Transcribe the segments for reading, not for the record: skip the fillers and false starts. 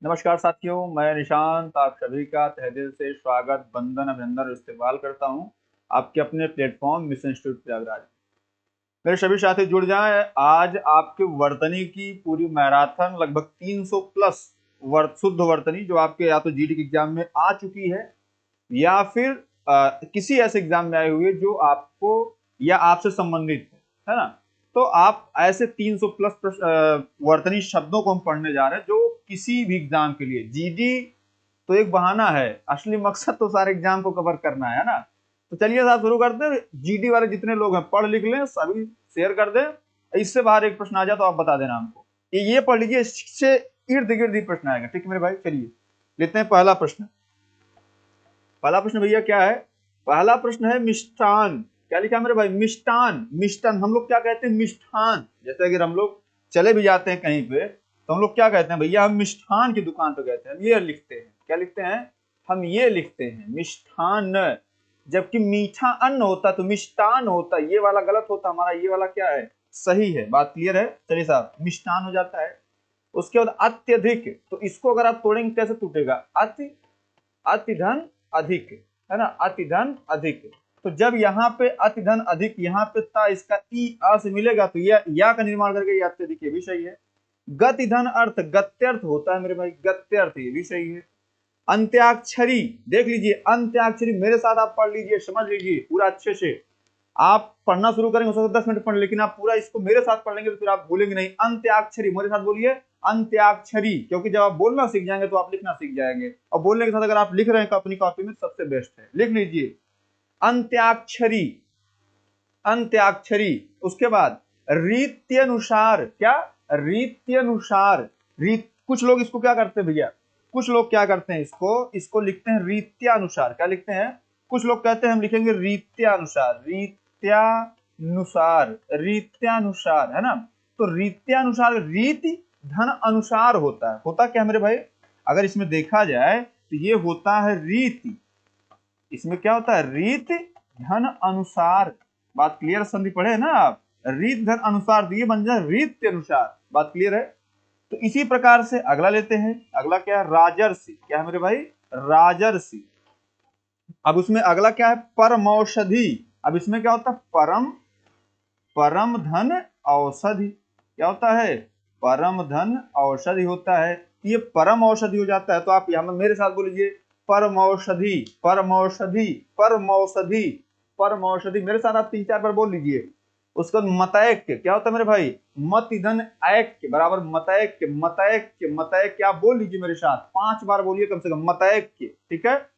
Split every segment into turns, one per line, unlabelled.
नमस्कार साथियों, मैं निशांत आप सभी का तहे दिल से स्वागत, वंदन, अभिनंदन और इस्तेमाल करता हूं आपके अपने प्लेटफॉर्म मिशन इंस्टीट्यूट प्रयागराज। मेरे सभी साथी जुड़ जाएं। आज आपके वर्तनी की पूरी मैराथन लगभग 300 प्लस शुद्ध वर्तनी जो आपके या तो जीडी के एग्जाम में आ चुकी है या फिर किसी ऐसे एग्जाम में आई हुई है जो आपको या आपसे संबंधित है ना। तो आप ऐसे 300 प्लस वर्तनी शब्दों को हम पढ़ने जा रहे हैं जो किसी भी एग्जाम के लिए, जीडी तो एक बहाना है, असली मकसद तो सारे एग्जाम को कवर करना है ना। तो चलिए साहब शुरू करते हैं। जीडी वाले जितने लोग हैं पढ़ लिख लें, सभी शेयर कर दें। इससे बाहर एक प्रश्न आ जाए तो आप बता देना हमको, ये पढ़ लीजिए, इससे इर्द गिर्द ही प्रश्न आएगा। ठीक है मेरे भाई, चलिए लेते हैं पहला प्रश्न। पहला प्रश्न भैया क्या है? पहला प्रश्न है मिष्ठान। क्या लिखा मेरे भाई? मिष्ठान। मिष्ठान हम लोग क्या कहते हैं? मिष्ठान। जैसे अगर हम लोग चले भी जाते हैं कहीं पे तो हम लोग क्या कहते हैं? भैया हम मिष्ठान की दुकान पे कहते हैं, हम ये लिखते हैं। क्या लिखते हैं? हम ये लिखते हैं मिष्ठान। जबकि मीठा अन्न होता तो मिष्टान होता, ये वाला गलत होता, हमारा ये वाला क्या है? सही है। बात क्लियर है? चलिए साहब, मिष्टान हो जाता है। उसके बाद अत्यधिक, तो इसको अगर आप तोड़ेंगे कैसे टूटेगा? अति, अति धन अधिक, है ना। अति धन अधिक, तो जब यहाँ पे अति धन अधिक, यहाँ पे ता इसका ई आ से मिलेगा तो या का निर्माण करके ये अत्यधिक, ये भी सही है। गति धन अर्थ, गत्यर्थ होता है मेरे भाई, गत्यर्थ, ये भी सही है। अंत्याक्षरी, देख लीजिए अंत्याक्षरी, मेरे साथ आप पढ़ लीजिए, समझ लीजिए पूरा अच्छे से। आप पढ़ना शुरू करेंगे हो सकता है 10 मिनट पढ़, लेकिन आप पूरा इसको मेरे साथ पढ़ लेंगे तो फिर आप भूलेंगे नहीं। अंत्याक्षरी, मेरे साथ बोलिए अंत्याक्षरी, क्योंकि जब आप बोलना सीख जाएंगे तो आप लिखना सीख जाएंगे, और बोलने के साथ अगर आप लिख रहे हैं अपनी कॉपी में सबसे बेस्ट है। लिख लीजिए अंत्याक्षरी, अंत्याक्षरी। उसके बाद रीत्यनुसार, क्या? रीत्यनुसार, रीत, कुछ लोग इसको क्या करते हैं भैया, कुछ लोग क्या करते हैं, इसको लिखते हैं रीत्यानुसार। क्या लिखते हैं? कुछ लोग कहते हैं हम लिखेंगे रीत्यानुसार, रीत्यानुसार, रीत्यानुसार, है ना। तो रीत्यानुसार, रीति धन अनुसार होता है। होता क्या मेरे भाई? अगर इसमें देखा जाए तो ये होता है रीति, इसमें क्या होता है? रीति धन अनुसार। बात क्लियर? संधि पढ़े ना आप, रीत धन अनुसार, तो ये बन जाए रीत के अनुसार। बात क्लियर है? तो इसी प्रकार से अगला लेते हैं। अगला क्या है? राजर्षि। क्या है मेरे भाई? राजर्षि। अब उसमें अगला क्या है? परमौषधि। अब इसमें क्या होता है? परम, परम धन औषधि। क्या होता है? परम धन औषधि होता है। ये परम औषधि हो जाता है। तो आप यहां मेरे साथ बोलिए परमौषधि, परमौषधि, परमौषधि, परमौषधि। मेरे साथ आप 3-4 बार बोल लीजिए। उसका मतैक्य, क्या होता है मेरे भाई? मत धन ऐक्य बराबर मतैक्य, मतैक्य, मतैक्य। आप बोल लीजिए मेरे साथ 5 बार बोलिए कम से कम, मतैक्य। ठीक है,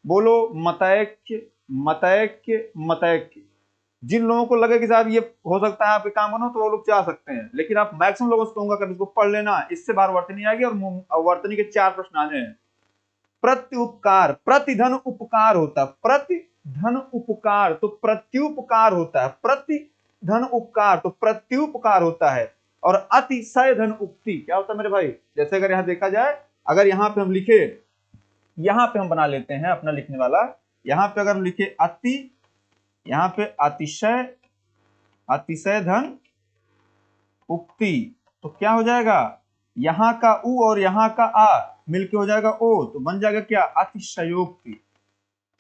बोलो मतैक्य, मतैक्य, मतैक्य। जिन लोगों को लगे कि साहब ये हो सकता है आपके काम बनो तो वो लोग जा सकते हैं, लेकिन आप मैक्सिमम लोगों से कहूंगा कभी इसको पढ़ लेना, इससे बार वर्तनी आएगी और वर्तनी के 4 प्रश्न आने हैं। प्रत्युपकार, प्रतिधन उपकार होता है, प्रतिधन उपकार तो प्रत्युपकार होता है, प्रतिधन उपकार तो प्रत्युपकार होता है। और अतिशय धन उक्ति क्या होता है मेरे भाई? जैसे अगर यहां देखा जाए, अगर यहां पे हम लिखे, यहां पे हम बना लेते हैं अपना लिखने वाला, यहां पे अगर हम लिखे अति, यहां पे अतिशय, अतिशय धन उक्ति, तो क्या हो जाएगा? यहां का उ और यहां का आ मिलके हो जाएगा ओ, तो बन जाएगा क्या? अतिशयोक्ति।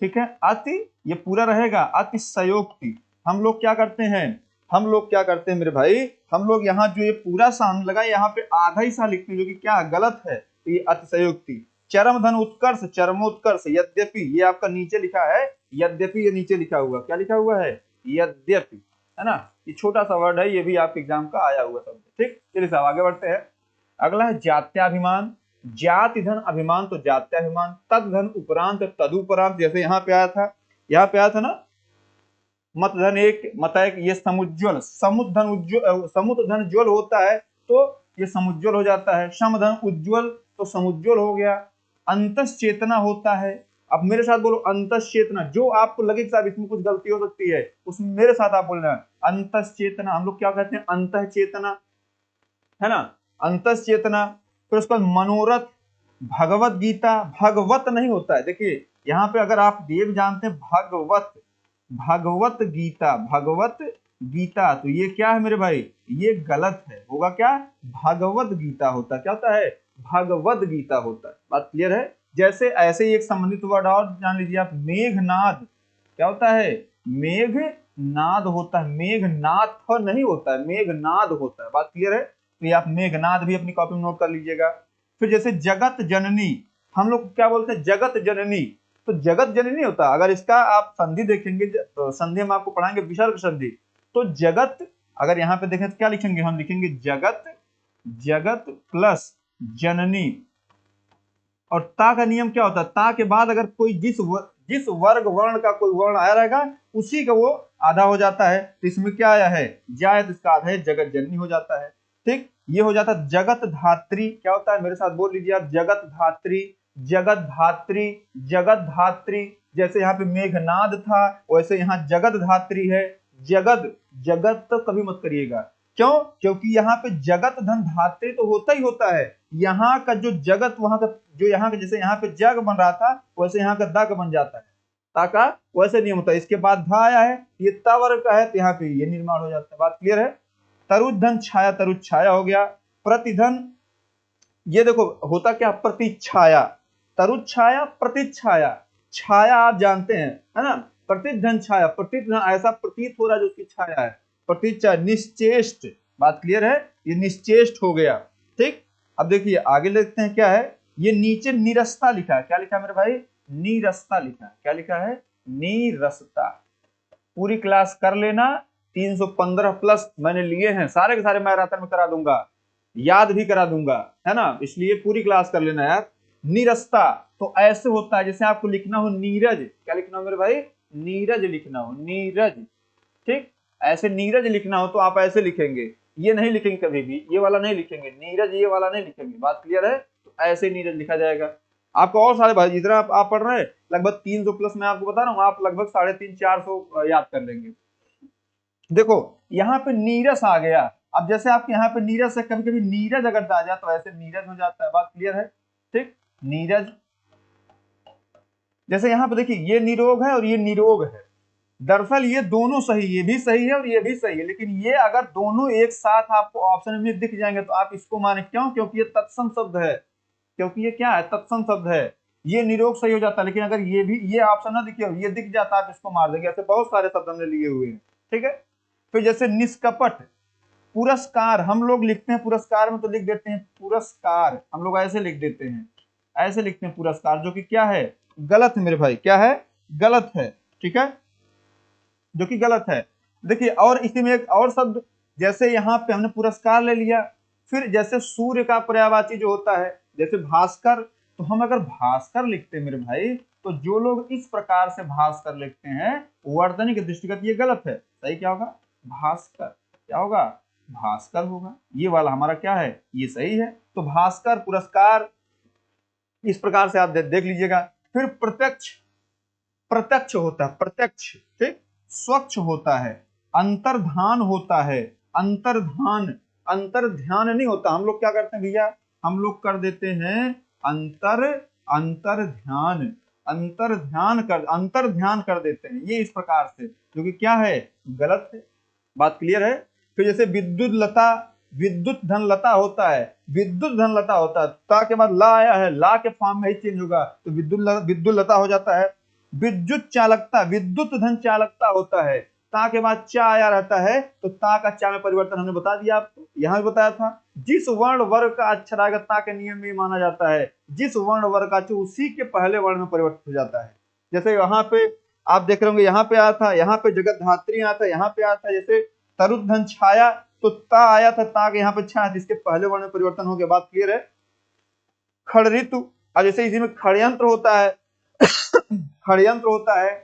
ठीक है, अति ये पूरा रहेगा, अतिशयोक्ति। हम लोग क्या करते हैं, हम लोग क्या करते हैं मेरे भाई, हम लोग यहाँ जो ये पूरा सान लगा यहाँ पे आधा ही सा लिखते हैं, जो कि क्या गलत है। तो ये अतिशयोक्ति। चरम धन उत्कर्ष, चरमोत्कर्ष, यद्यपि, ये आपका नीचे लिखा है यद्यपि, ये नीचे लिखा हुआ, क्या लिखा हुआ है? यद्यपि, है ना। ये छोटा सा वर्ड है, ये भी आपके एग्जाम का आया हुआ शब्द। ठीक, चलिए साहब आगे बढ़ते हैं। अगला है जात्याभिमान। जाति धन अभिमान तो जात्याभिमान, तद धन उपरांत तदुपरांत, जैसे यहाँ पे आया था, यहाँ पे आया था ना, मत धन एक, मत एक, ये समुज्ज्वल, समुद्ध धन उज्ज्वल, समुद्ध धन ज्वल होता है तो ये समुज्ज्वल हो जाता है। सम धन उज्ज्वल तो समुज्ज्वल हो गया। अंतस चेतना होता है। अब मेरे साथ बोलो अंतस चेतना, जो आपको लगे कि साहब इसमें कुछ गलती हो सकती है उसमें मेरे साथ आप बोलना अंतस चेतना। हम लोग क्या कहते हैं? अंतः चेतना, है ना, अंतस चेतना। फिर उसका मनोरथ, भगवत गीता, भगवत नहीं होता है, देखिए यहाँ पे अगर आप देव जानते हैं भगवत, भगवत गीता, भगवत गीता, तो ये क्या है मेरे भाई? ये गलत है, होगा क्या? भगवत गीता होता, क्या होता है? भगवद गीता होता है। बात क्लियर है। जैसे ऐसे ही एक संबंधित वर्ड और जान लीजिए आप, मेघनाद क्या होता है, मेघनाद होता है, मेघनाथ नहीं होता है, मेघनाद होता है। बात क्लियर है। तो ये आप मेघनाद भी अपनी कॉपी में नोट कर लीजिएगा। फिर जैसे जगत जननी, हम लोग क्या बोलते हैं, जगत जननी, तो जगत जननी होता है। अगर इसका आप संधि देखेंगे, तो संधि हम आपको पढ़ाएंगे विसर्ग संधि, तो जगत अगर यहाँ पे देखें तो क्या लिखेंगे, हम लिखेंगे जगत, जगत प्लस जननी। और ता का नियम क्या होता है, ता के बाद अगर कोई जिस वर्ग वर्ण का कोई वर्ण आया रहेगा उसी का वो आधा हो जाता है। तो इसमें क्या आया है, जाए, तो इसका आधा है जगत जननी हो जाता है। ठीक, ये हो जाता है जगत धात्री। क्या होता है, मेरे साथ बोल लीजिए आप, जगत धात्री, जगत धात्री, जगत धात्री। जैसे यहाँ पे मेघनाद था वैसे यहाँ जगत धात्री है। जगत, जगत तो कभी मत करिएगा, क्यों, क्योंकि यहाँ पे जगत धन धात्री तो होता ही होता है। यहाँ का जो जगत, वहां का जो यहाँ का, जैसे यहाँ पे जग बन रहा था वैसे यहाँ का दग बन जाता है, ताका वैसे नियम होता है। इसके बाद धा आया है, ये ता वर्ग का है, तो यहाँ पे ये निर्माण हो जाता है। बात क्लियर है। तरुधन छाया, तरुज छाया हो गया। प्रतिधन, ये देखो होता क्या, प्रतिछाया, तरुज छाया, प्रतिछाया, छाया आप जानते हैं है ना, प्रतिधन छाया, प्रतिधन ऐसा प्रतीत हो रहा है जो उसकी छाया है, प्रतिछाया। निश्चेष्ट, बात क्लियर है, ये निश्चेष्ट हो गया। ठीक, अब देखिए आगे देखते हैं क्या है, ये नीचे निरस्ता लिखा है। क्या लिखा है मेरे भाई, नीरस्ता लिखा है। क्या लिखा है, नीरस्ता। पूरी क्लास कर लेना, 315 प्लस मैंने लिए हैं, सारे के सारे मैं रात में करा दूंगा, याद भी करा दूंगा, है ना, इसलिए पूरी क्लास कर लेना यार। निरस्ता तो ऐसे होता है जैसे आपको लिखना हो नीरज। क्या लिखना हो मेरे भाई, नीरज लिखना हो, नीरज। ठीक, ऐसे नीरज लिखना हो तो आप ऐसे लिखेंगे, ये नहीं लिखेंगे कभी भी, ये वाला नहीं लिखेंगे, नीरज ये वाला नहीं लिखेंगे। बात क्लियर है। तो ऐसे नीरज लिखा जाएगा। आपको और सारे भाई जितना आप पढ़ रहे हैं लगभग 300 प्लस मैं आपको बता रहा हूँ, आप लगभग 350-400 याद कर लेंगे। देखो यहाँ पे नीरस आ गया। अब जैसे आपके यहाँ पे नीरस है, कभी कभी नीरज अगर आ जाए तो ऐसे नीरज हो जाता है। बात क्लियर है। ठीक, नीरज। जैसे यहाँ पे देखिए ये निरोग है और ये निरोग है, दरअसल ये दोनों सही, ये भी सही है और ये भी सही है, लेकिन ये अगर दोनों एक साथ आपको ऑप्शन में दिख जाएंगे तो आप इसको माने, क्यों, क्योंकि ये तत्सम शब्द है, क्योंकि ये क्या है, तत्सम शब्द है। ये निरोग सही हो जाता है, लेकिन अगर ये भी, ये ऑप्शन ना दिखे, ये दिख जाता है, आप इसको मार देंगे। ऐसे बहुत सारे शब्द हमने लिए हुए हैं। ठीक है। फिर जैसे निष्कपट, पुरस्कार, हम लोग लिखते हैं पुरस्कार में तो लिख देते हैं पुरस्कार, हम लोग ऐसे लिख देते हैं, ऐसे लिखते हैं पुरस्कार, जो कि क्या है, गलत है मेरे भाई, क्या है, गलत है। ठीक है, जो कि गलत है। देखिए और इसी में एक और शब्द, जैसे यहाँ पे हमने पुरस्कार ले लिया, फिर जैसे सूर्य का पर्यायवाची जो होता है, जैसे भास्कर, तो हम अगर भास्कर लिखते हैं मेरे भाई, तो जो लोग इस प्रकार से भास्कर लिखते हैं वर्तनी के दृष्टिगत ये गलत है। सही क्या होगा, भास्कर, क्या होगा, भास्कर होगा। ये वाला हमारा क्या है, ये सही है। तो भास्कर, पुरस्कार, इस प्रकार से आप देख लीजिएगा। फिर प्रत्यक्ष, प्रत्यक्ष होता है, प्रत्यक्ष। ठीक, स्वच्छ होता है, अंतर्धान होता है, अंतर्धान, अंतर्ध्यान नहीं होता। हम लोग क्या करते हैं भैया, हम लोग कर देते हैं अंतर्ध्यान, अंतर्ध्यान कर देते हैं, ये इस प्रकार से, जो कि क्या है, गलत है। बात क्लियर है। फिर जैसे विद्युत लता, विद्युत धन लता होता है, विद्युत धन लता होता है, ता के बाद ला आया है, ला के फॉर्म में ही चेंज होगा, तो विद्युत लता हो जाता है। विद्युत चालकता, विद्युत धन चालकता होता है, ता के बाद चा आया रहता है, तो ता का चा में परिवर्तन हमने बता दिया आपको, यहां भी बताया था। जिस वर्ण वर्ग का अक्षर आएगा ता के नियम में माना जाता है, जिस वर्ण वर्ग का अक्षर उसी के पहले वर्ण में परिवर्तित हो जाता है। जैसे यहाँ पे आप देख रहे होंगे, यहाँ पे आया था, यहाँ पे जगत धात्री आया था, यहाँ पे आया था जैसे तरुधन छाया, तो ता आया था, ता के यहाँ पे छाया, जिसके पहले वर्ण में परिवर्तन हो गया। बात क्लियर है। खड़ ऋतु, अब जैसे इसी में खड़यंत्र होता है, खड़यंत्र होता है।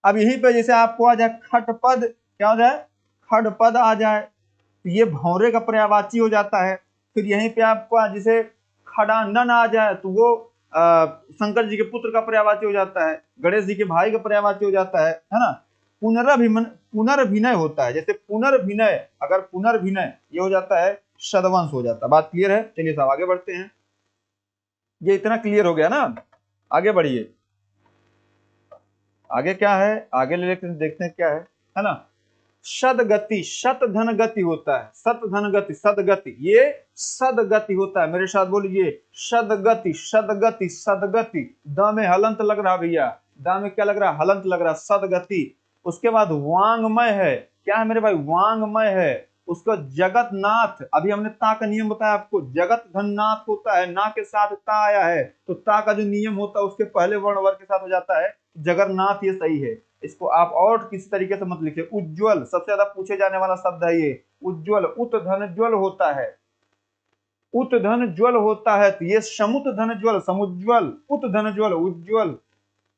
अब यहीं पे जैसे आपको आ जाए खटपद, क्या हो जाए, खटपद आ जाए, तो ये भौरे का पर्यायवाची हो जाता है। फिर यहीं पे आपको जैसे खड़ानन आ जाए, तो वो शंकर जी के पुत्र का पर्यायवाची हो जाता है, गणेश जी के भाई का पर्यायवाची हो जाता है ना। पुनर्भिनय होता है, जैसे पुनर्भिनय, अगर पुनर्भिनय ये हो जाता है, सदवंश हो जाता है। बात क्लियर है। चलिए साहब आगे बढ़ते हैं, ये इतना क्लियर हो गया ना, आगे बढ़िए। आगे क्या है, आगे ले लेते देखते हैं क्या है ना। सदगति, शत धन गति होता है, सत धन गति, सदगति, ये सदगति होता है। मेरे साथ बोलिए, सदगति, सदगति, सदगति। द में हलंत लग रहा भैया, द में क्या लग रहा, हलंत लग रहा, सदगति। उसके बाद वांगमय है, क्या है मेरे भाई, वांगमय है। उसका जगतनाथ, अभी हमने ता का नियम बताया आपको, जगत धननाथ होता है, ना के साथ ता आया है, तो ता का जो नियम होता है उसके पहले वर्ण वर्ग के साथ हो जाता है, जगन्नाथ, ये सही है। इसको आप और किसी तरीके से मत लिखिए। उज्ज्वल, सबसे ज्यादा पूछे जाने वाला शब्द है ये, उज्ज्वल, उत धन ज्वल होता है, उत धन ज्वल होता है, तो ये समुत धन ज्वल, समुज्वल, उत धन ज्वल, उज्ज्वल।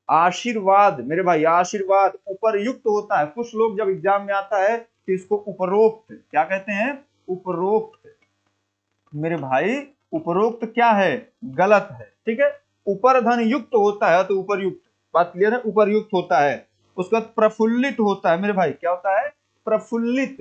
आशीर्वाद मेरे भाई, आशीर्वाद उपरयुक्त होता है। कुछ लोग जब एग्जाम में आता है तो इसको उपरोक्त क्या कहते हैं, उपरोक्त। मेरे भाई उपरोक्त क्या है, गलत है, ठीक है। ऊपर धन युक्त होता है तो उपरयुक्त, बात क्लियर है, उपरयुक्त होता है। उसके बाद प्रफुल्लित होता है मेरे भाई, क्या होता है, प्रफुल्लित,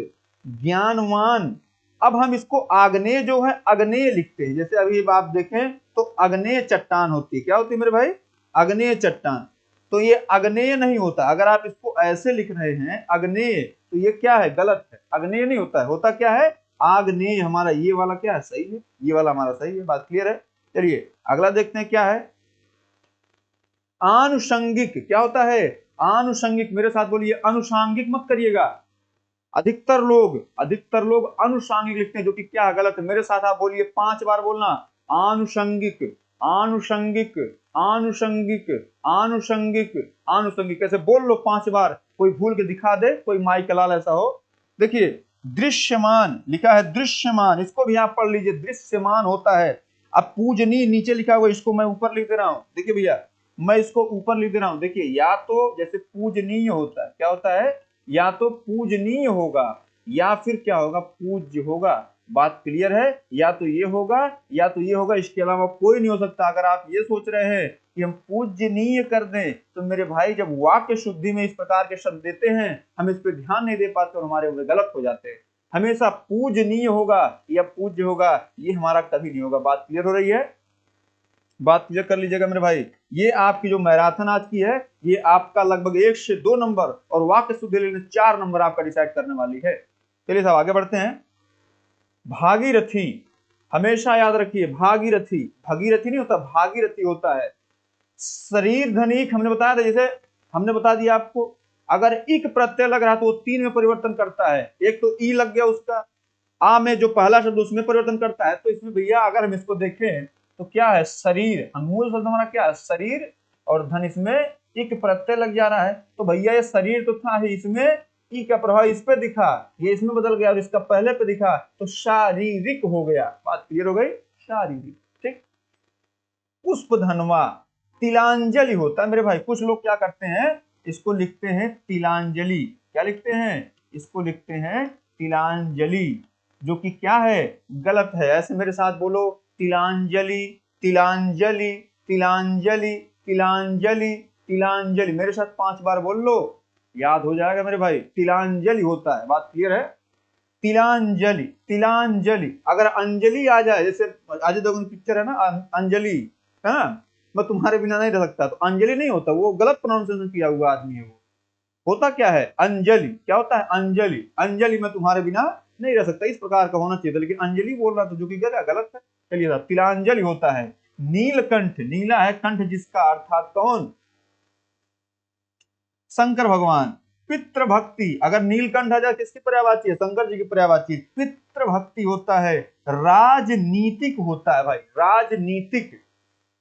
ज्ञानवान। अब हम इसको आग्नेय जो है अग्नेय लिखते हैं, जैसे अभी आप देखें तो अग्नेय चट्टान होती है, क्या होती है मेरे भाई, अग्नेय चट्टान। तो ये अग्नेय नहीं होता, अगर आप इसको ऐसे लिख रहे हैं अग्नेय, तो ये क्या है, गलत है, अग्नेय नहीं होता है, होता क्या है, आग्नेय। हमारा ये वाला क्या है, सही है, ये वाला हमारा सही है, बात क्लियर है। चलिए अगला देखते हैं क्या है, आनुषंगिक। क्या होता है, आनुषंगिक, मेरे साथ बोलिए, अनुषांगिक मत करिएगा। अधिकतर लोग अनुषांगिक लिखते हैं, जो कि क्या गलत है। मेरे साथ आप बोलिए, 5 बार बोलना, आनुषंगिक, आनुषंगिक, आनुषंगिक, आनुषंगिक, आनुषंगिक, कैसे बोल लो 5 बार, कोई भूल के दिखा दे, कोई माई कलाल ऐसा हो। देखिए दृश्यमान लिखा है, दृश्यमान, इसको भी आप पढ़ लीजिए, दृश्यमान होता है। अब पूजनीय नीचे लिखा हुआ, इसको मैं ऊपर लिख दे रहा हूं, देखिए भैया, मैं इसको ऊपर लिख दे रहा हूं। देखिए, या तो जैसे पूजनीय होता है, क्या होता है, या तो पूजनीय होगा या फिर क्या होगा, पूज्य होगा, बात क्लियर है। या तो ये होगा या तो ये होगा, इसके अलावा कोई नहीं हो सकता। अगर आप ये सोच रहे हैं कि हम पूजनीय कर दें, तो मेरे भाई जब वाक्य शुद्धि में इस प्रकार के शब्द देते हैं, हम इस पर ध्यान नहीं दे पाते और हमारे वे गलत हो जाते हैं। हमेशा पूजनीय होगा या पूज्य होगा, ये हमारा कभी नहीं होगा। बात क्लियर हो रही है, बात क्लियर कर लीजिएगा मेरे भाई। ये आपकी जो मैराथन आज की है, ये आपका लगभग 1 से 2 नंबर और वाक्य शुद्धि लेने 4 नंबर आपका डिसाइड करने वाली है। चलिए साहब आगे बढ़ते हैं। भागीरथी, हमेशा याद रखिए, भागीरथी, भगीरथी नहीं होता, भागीरथी होता है। शरीर धनिक हमने बताया था, जैसे हमने बता दिया आपको, अगर इक प्रत्यय लग रहा तो वो 3 में परिवर्तन करता है। एक तो ई लग गया उसका, आ में जो पहला शब्द उसमें परिवर्तन करता है। तो इसमें भैया अगर हम इसको देखें तो क्या है, शरीर, मूल शब्द हमारा क्या है, शरीर, और धन इसमें इक प्रत्यय लग जा रहा है। तो भैया ये शरीर तो था ही, इसमें ई का प्रभाव इस पे दिखा, ये इसमें बदल गया और इसका पहले पे दिखा, तो शारीरिक हो गया। बात क्लियर हो गई, शारीरिक, ठीक। पुष्प धनवा, तिलांजलि होता है मेरे भाई। कुछ लोग क्या करते हैं, इसको लिखते हैं तिलांजलि, क्या लिखते हैं, इसको लिखते हैं तिलांजलि, जो कि क्या है, गलत है। ऐसे मेरे साथ बोलो, तिलांजलि, तिलांजलि, तिलांजलि, तिलांजलि, तिलांजलि, मेरे साथ 5 बार बोल लो, याद हो जाएगा मेरे भाई। तिलांजलि होता है, बात क्लियर है। तिलांजलि, तिलांजलि। अगर अंजलि आ जाए, जैसे अजय देवगन पिक्चर है ना अंजलि, है ना, मैं तुम्हारे बिना नहीं रह सकता, तो अंजलि नहीं होता, वो गलत प्रोनाउंसिएशन किया हुआ आदमी है। वो होता क्या है, अंजलि, क्या होता है, अंजलि, अंजलि, मैं तुम्हारे बिना नहीं रह सकता, इस प्रकार का होना चाहिए था, लेकिन अंजलि बोल रहा था, जो कि गलत है। चलिए, तिलांजलि होता है। नीलकंठ, नीला है कंठ जिसका, अर्थात कौन, शंकर भगवान। पितृ भक्ति, अगर नीलकंठ आ जाए किसकी पर्यायवाची है, शंकर जी की पर्यायवाची। पितृ भक्ति होता है। राजनीतिक होता है भाई, राजनीतिक,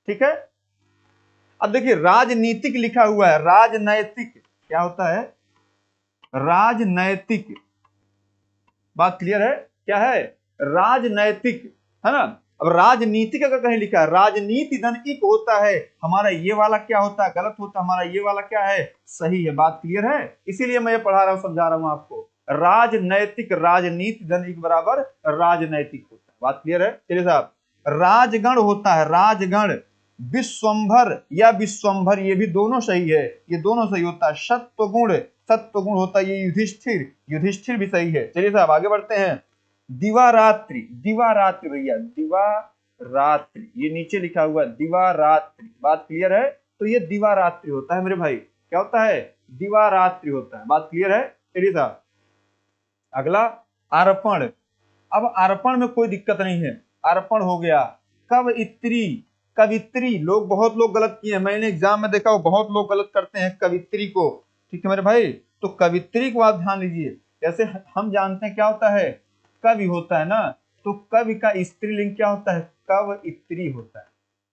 ठीक है। अब देखिए राजनीतिक लिखा हुआ है, राजनैतिक क्या होता है, राजनैतिक, बात क्लियर है, क्या है, राजनैतिक, है ना। अब राजनीतिक अगर कहीं लिखा है, राजनीति धन इक होता है, हमारा ये वाला क्या होता है, गलत होता है, हमारा ये वाला क्या है, सही है। बात क्लियर है, इसीलिए मैं ये पढ़ा रहा हूं, समझा रहा हूं आपको। राजनैतिक, राजनीति धन इक बराबर राजनैतिक होता है, बात क्लियर है। चलिए साहब, राजगण होता है, राजगण। विश्वंभर या विश्वंभर, ये भी दोनों सही है, ये दोनों सही होता है। सत्वगुण, सत्वगुण होता है, ये युधिष्ठिर, युधिष्ठिर भी सही है। चलिए साहब आगे बढ़ते हैं। दिवारात्रि, दिवारात्रि भैया, दिवारात्रि, ये नीचे लिखा हुआ दिवारात्रि, बात क्लियर है। तो ये दिवारात्रि होता है मेरे भाई, क्या होता है, दिवारात्रि होता है, बात क्लियर है। चलिए साहब, अगला अर्पण। अब अर्पण में कोई दिक्कत नहीं है, अर्पण हो गया। कवयित्री, कवित्री, बहुत लोग गलत किए हैं, मैंने एग्जाम में देखा, वो बहुत लोग गलत करते हैं कवित्री को। ठीक है मेरे भाई, तो कवित्री को आप ध्यान लीजिए। जैसे हम जानते हैं क्या होता है, कवि होता है ना, तो कवि का स्त्रीलिंग क्या होता है, कवयित्री होता है।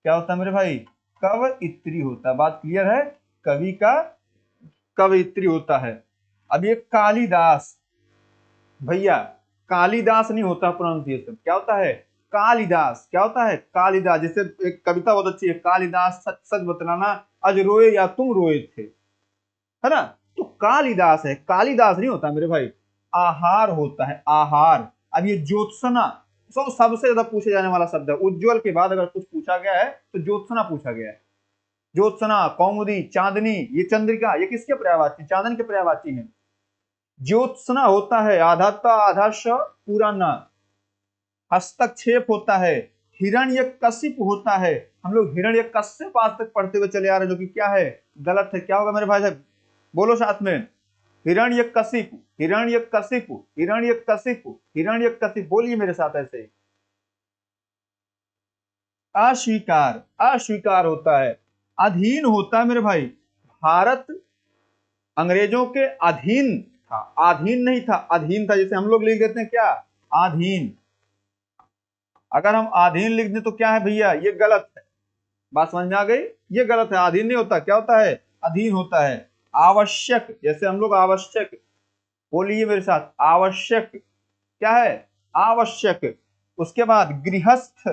क्या होता है मेरे भाई, कवयित्री होता है। बात क्लियर है, कवि का कवयित्री होता है। अब ये कालिदास, भैया कालिदास नहीं होता प्रोनाउंसिएशन, क्या होता है, कालिदास। क्या होता है, कालिदास। जैसे एक कविता बहुत अच्छी है, कालिदास सच सच बतलाना, आज रोए या तुम रोए थे, है ना। तो कालिदास है, कालिदास नहीं होता मेरे भाई, आहार होता है, आहार। अब ये ज्योत्सना, सबसे ज्यादा पूछे जाने वाला शब्द है। उज्ज्वल के बाद अगर कुछ पूछा गया है तो ज्योत्सना पूछा गया है। ज्योत्सना, कौमुदी, चांदनी, ये चंद्रिका, ये किसके पर्यायवाची, चांदन के पर्यायवाची है। ज्योत्सना होता है आधा ता आधा श पूरा ना। हस्तक्षेप होता है, हिरण्यकशिप होता है। हम लोग हिरण्यकश्यप आज तक पढ़ते हुए चले आ रहे हैं, जो कि क्या है, गलत है। क्या होगा मेरे भाई साहब, बोलो साथ में, हिरण्यकशिप, हिरण्यकशिप, हिरण्यकशिप, हिरण्यकशिप, बोलिए मेरे साथ ऐसे। अस्वीकार, अस्वीकार होता है। अधीन होता है मेरे भाई, भारत अंग्रेजों के अधीन था, अधीन नहीं था, अधीन था। जैसे हम लोग लिख देते हैं क्या, अधीन। अगर हम अधीन लिख दें तो क्या है भैया, ये गलत है। बात समझ में आ गई, ये गलत है, अधीन नहीं होता। क्या होता है, अधीन होता है। आवश्यक, जैसे हम लोग आवश्यक, बोलिए मेरे साथ, आवश्यक। क्या है, आवश्यक। उसके बाद गृहस्थ,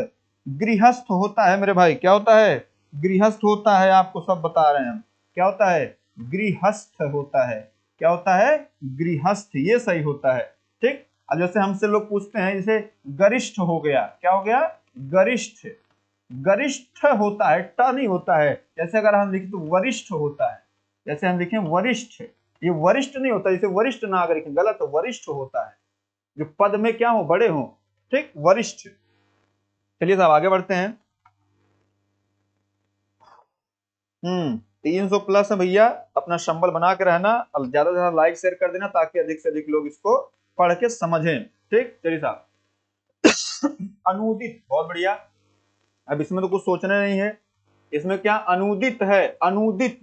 गृहस्थ होता है मेरे भाई, क्या होता है, गृहस्थ होता है। आपको सब बता रहे हैं हम, क्या होता है, गृहस्थ होता है। क्या होता है, गृहस्थ, ये सही होता है। ठीक। अब जैसे हमसे लोग पूछते हैं, जैसे गरिष्ठ हो गया, क्या हो गया, गरिष्ठ। गरिष्ठ होता है, ट नहीं होता है। जैसे अगर हम लिखें तो वरिष्ठ होता है, जैसे हम लिखें वरिष्ठ, ये वरिष्ठ नहीं होता। जैसे वरिष्ठ नागरिक, गलत, वरिष्ठ होता है, जो पद में क्या हो, बड़े हो। ठीक, वरिष्ठ। चलिए साहब आगे बढ़ते हैं। 300 प्लस है भैया, अपना संबल बना के रहना और ज्यादा से ज्यादा लाइक शेयर कर देना, ताकि अधिक से अधिक लोग इसको पढ़ के समझें। ठीक, चलिए साहब। अनुदित, बहुत बढ़िया। अब इसमें तो कुछ सोचना नहीं है, इसमें क्या अनुदित है, अनुदित,